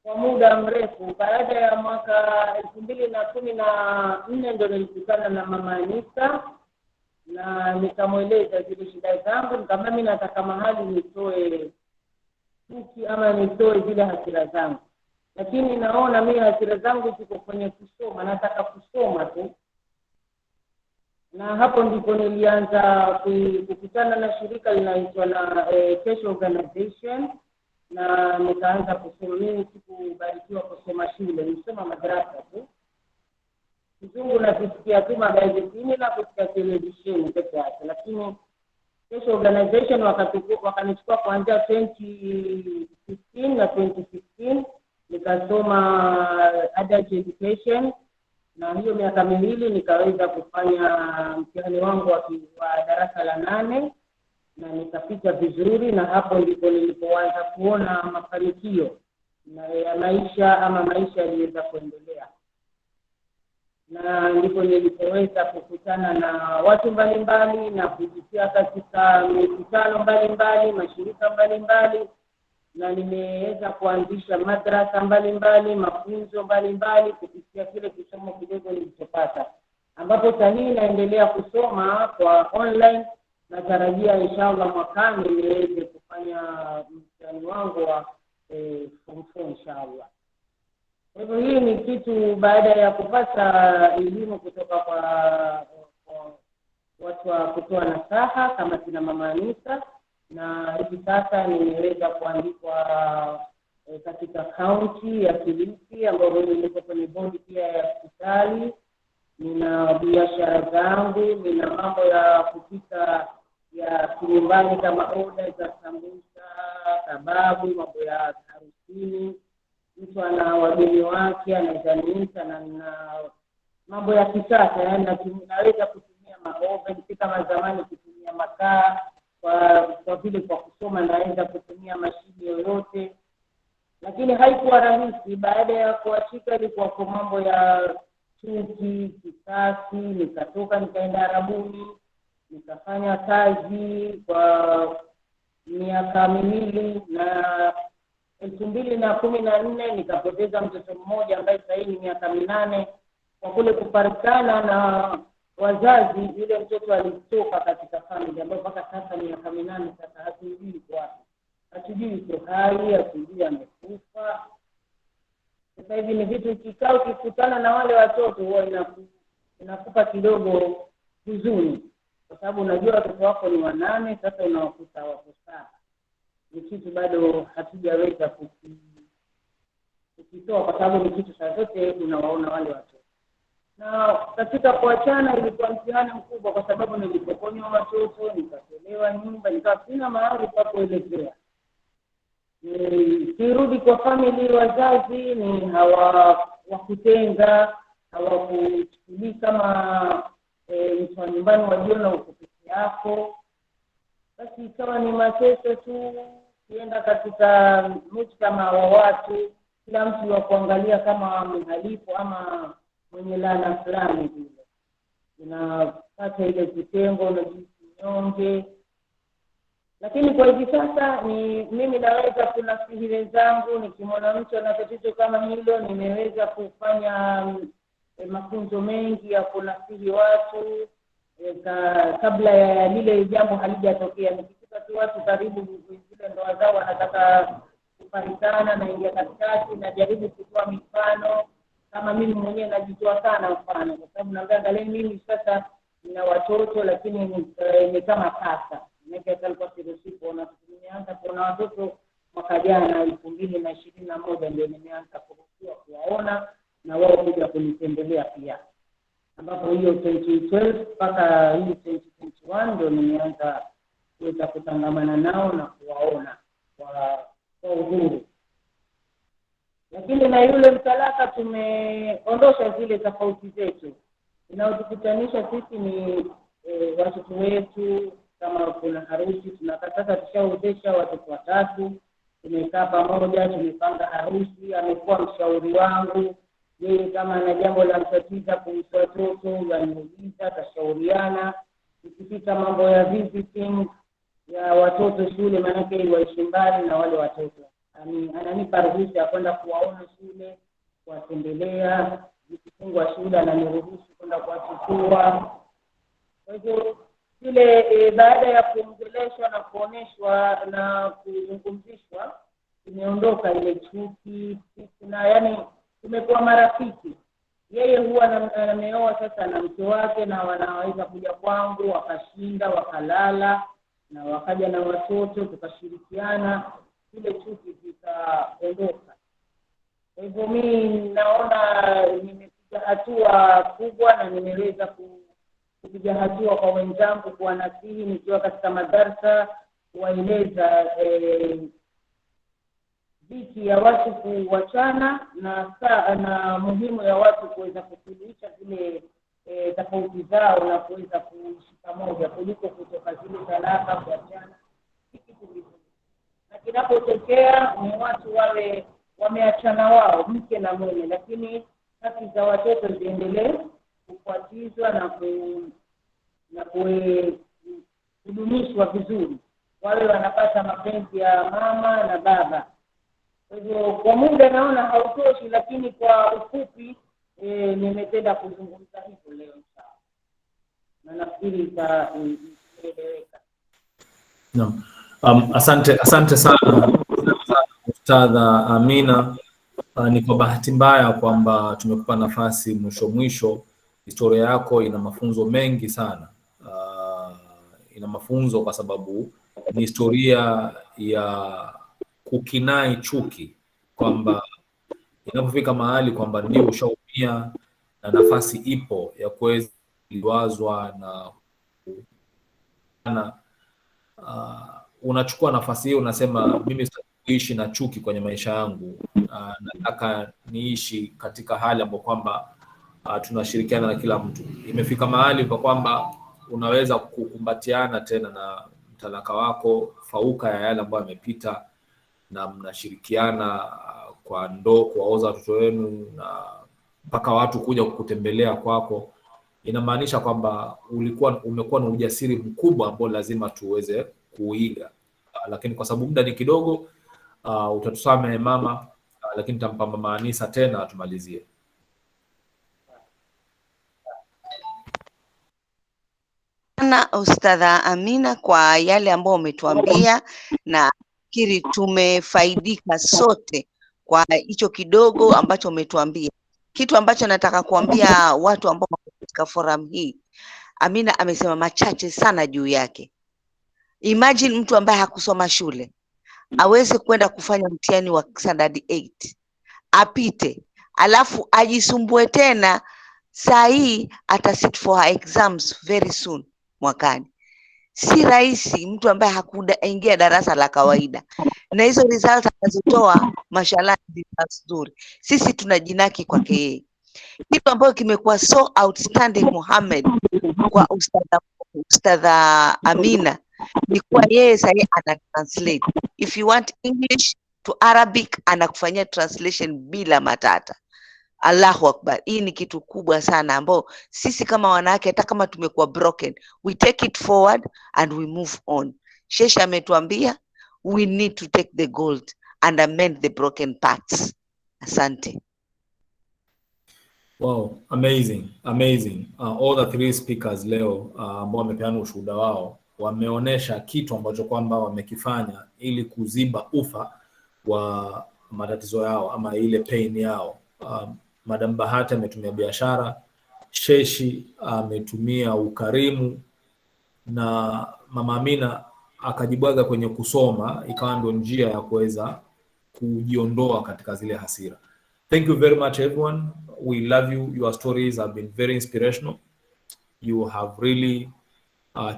Speaker 8: kwa muda mrefu. Baada ya mwaka 2014 ndio nilikutana na Mama Anisa na nikamweleza zile shida zangu. Nikamwambia mimi nataka mahali nitoe chuki ama nitoe zile hasira zangu, lakini naona mimi hasira zangu ziko kwenye kusoma, nataka kusoma tu. Na hapo ndipo nilianza kukutana na shirika linaloitwa na Tincture of Madness, na nikaanza kusoma. Mimi sikubarikiwa kusoma shule, nilisoma madrasa tu. Kizungu na kusikia tu magazetini na kusikia televisheni peke yake, lakini Tincture of Madness wakanichukua kuanzia 2015 na 2016 nikasoma adult education, na hiyo miaka miwili nikaweza kufanya mtihani wangu wa darasa la 8 na nikapita vizuri. Na hapo ndipo nilipoanza kuona mafanikio ya maisha ama maisha yaliweza kuendelea, na ndipo nilipoweza kukutana na watu mbalimbali na kujitia katika mikutano mbalimbali, mashirika mbalimbali, na nimeweza kuanzisha madrasa mbalimbali, mafunzo mbalimbali kupitia kile kisomo kidogo nilichopata, ambapo sasa naendelea kusoma kwa online. Natarajia inshallah mwakani niweze kufanya mtihani wangu wa form 4 inshallah. Kwa hivyo hii ni kitu baada ya kupata elimu kutoka kwa watu wa kutoa nasaha kama kina Mama Anisa, na hivi sasa nimeweza kuandikwa katika kaunti ya Kilifi, ambapo niko kwenye bodi pia ya hospitali. Nina biashara zangu, nina mambo ya kupika ya nyumbani kama order za sambusa, kababu, mambo ya harusini. Mtu ana wageni wake anaitanisa, na mambo ya kisasa, yani naweza kutumia maoven, si kama zamani kutumia makaa. Kwa vile kwa kusoma naweza kutumia mashine yoyote, lakini haikuwa rahisi. Baada ya kuachika ilikuwa kwa mambo ya chuki, kisasi. Nikatoka nikaenda Arabuni, nikafanya kazi kwa miaka miwili, na 2014 nikapoteza mtoto mmoja ambaye sasa ni miaka 8 kwa kule kufarikana na wazazi. Yule mtoto alitoka katika familia ambayo mpaka sasa miaka 8 sasa hatujui kwa hatujui yuko hai, hatujui amekufa. Sasa hivi ni vitu kikao kikutana na wale watoto huwa inakupa kidogo huzuni, kwa sababu unajua watoto wako ni 8, sasa unawakuta wako 7. Ni kitu bado hatujaweza kukitoa, kwa sababu ni kitu saa zote unawaona wale watoto. Na katika kuachana ilikuwa mtihani mkubwa, kwa sababu nilipokonywa watoto, nikatolewa nyumba, nikawa sina mahali pa kuelekea. Kirudi kwa family, wazazi ni hawa wakutenga, hawakuchukulii kama mtu wa nyumbani, wajiona uko peke yako. Basi ikawa ni mateso tu, kienda katika mujtama wa watu, kila mtu wa kuangalia kama mhalifu ama mwenye laana fulani vile. Unapata ile kitengo na jinsi nyonge. Lakini kwa hivi sasa ni mimi naweza kunasihi wenzangu, nikimwona mtu ana tatizo kama hilo, nimeweza kufanya mafunzo mengi ya kunasihi watu kabla ya lile jambo halijatokea. Nikikuta tu watu karibu zile ndoa zao wanataka kufarikana, na ingia katikati na jaribu kutoa mifano, kama mimi mwenyewe najitoa sana mfano, kwa sababu naangalia mimi sasa nina watoto, lakini ni kama sasa alikuwa siruhusipo, na nimeanza kuona watoto mwaka jana 2021 ndio nimeanza kuruhusiwa kuwaona na wao kuja kunitembelea pia, ambapo hiyo 2012 mpaka hii 2021 ndio nimeanza kuweza kutangamana nao na kuwaona kwa uhuru. Lakini na yule mtalaka tumeondosha zile tofauti zetu. Inayotukutanisha sisi ni watoto wetu. Kama kuna harusi, tunakataka tushaozesha watoto watatu, tumekaa pamoja, tumepanga harusi, amekuwa mshauri wangu. Yeye kama ana jambo la mtatiza kuhusu watoto, ananiuliza, tashauriana. Ikifika mambo ya visiting ya watoto shule, maanake waishi mbali na wale watoto, ananipa ruhusa ya kwenda kuwaona shule, kuwatembelea. Ikifungwa shule ananiruhusu kwenda kuwachukua. Kwa hivyo ile baada ya kuongeleshwa na kuoneshwa na kuzungumzishwa, imeondoka ile chuki, na yani tumekuwa marafiki. Yeye huwa ameoa sasa na mke wake, na wanaweza kuja kwangu wakashinda, wakalala, na wakaja na watoto, tukashirikiana, ile chuki zikaondoka. Kwa hivyo mimi naona nimepiga hatua kubwa, na nimeweza kupiga hatua kwa wenzangu, kuwanasihi nikiwa katika madarasa, kuwaeleza dhiki ya watu kuachana na muhimu ya watu kuweza kusuluhisha zile tofauti zao na kuweza kuishi pamoja kuliko kutoka zile talaka, kuachana. Na kinapotokea ni watu wale wameachana wao, mke na mume, lakini haki za watoto ziendelee kufuatizwa na kudumishwa vizuri, wale wanapata mapenzi ya mama na baba. Kwa hivyo kwa muda naona hautoshi, lakini kwa ufupi nimependa kuzungumza hivyo leo sana, na nafikiri itaeleweka.
Speaker 1: Naam. Asante sana Ustadha Amina. Ni kwa bahati mbaya kwamba tumekupa nafasi mwisho. Historia yako ina mafunzo mengi sana. Ina mafunzo kwa sababu ni historia ya kukinai chuki, kwamba inapofika mahali kwamba ndio ushaumia na nafasi ipo ya kuweza kuliwazwa na unachukua nafasi hiyo, unasema mimi sitaki kuishi na chuki kwenye maisha yangu. Nataka niishi katika hali ambapo kwamba tunashirikiana na kila mtu. Imefika mahali kwa kwamba unaweza kukumbatiana tena na mtalaka wako fauka ya yale ambayo yamepita, na mnashirikiana kwa ndoo, kuwaoza watoto wenu, na mpaka watu kuja kukutembelea kwako. Inamaanisha kwamba umekuwa na ujasiri mkubwa ambao lazima tuweze kuiga. Lakini kwa sababu muda ni kidogo, utatusamehe mama, lakini nitampa Mama Anisa tena atumalizie.
Speaker 2: Sana Ustadha Amina kwa yale ambayo umetuambia, na fikiri tumefaidika sote kwa hicho kidogo ambacho umetuambia. Kitu ambacho nataka kuambia watu ambao katika forum hii, Amina amesema machache sana juu yake. Imagine mtu ambaye hakusoma shule aweze kwenda kufanya mtihani wa standard 8 apite, alafu ajisumbue tena. Saa hii ata sit for her exams very soon mwakani. Si rahisi mtu ambaye hakuingia darasa la kawaida, na hizo results anazotoa mashallah ni nzuri. Sisi tunajinaki kwake yeye. Kitu ambayo kimekuwa so outstanding Mohamed kwa Ustadha Amina ni kuwa yeye sasa ana translate. If you want English to Arabic anakufanyia translation bila matata. Allahu Akbar. Hii ni kitu kubwa sana ambao sisi kama wanawake hata kama tumekuwa broken, we take it forward and we move on. Shesha ametuambia we need to take the gold and amend the broken parts. Asante.
Speaker 1: Wow, amazing, amazing. All the three speakers leo ambao wamepeana ushuhuda wao wameonyesha kitu ambacho kwamba wamekifanya ili kuziba ufa wa matatizo yao ama ile pain yao. Madam Bahati ametumia biashara, Sheshi ametumia ukarimu, na Mama Amina akajibwaga kwenye kusoma, ikawa ndio njia ya kuweza kujiondoa katika zile hasira. Thank you very much everyone. We love you. Your stories have been very inspirational. You have really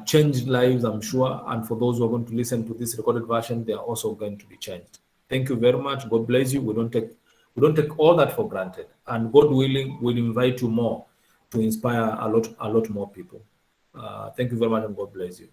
Speaker 1: changed lives, I'm sure. And for those who are going to listen to this recorded version, they are also going to be changed. Thank you very much. God bless you. We don't take all that for granted. And God willing, we'll invite you more to inspire a lot more people. Thank you very much, and God bless you.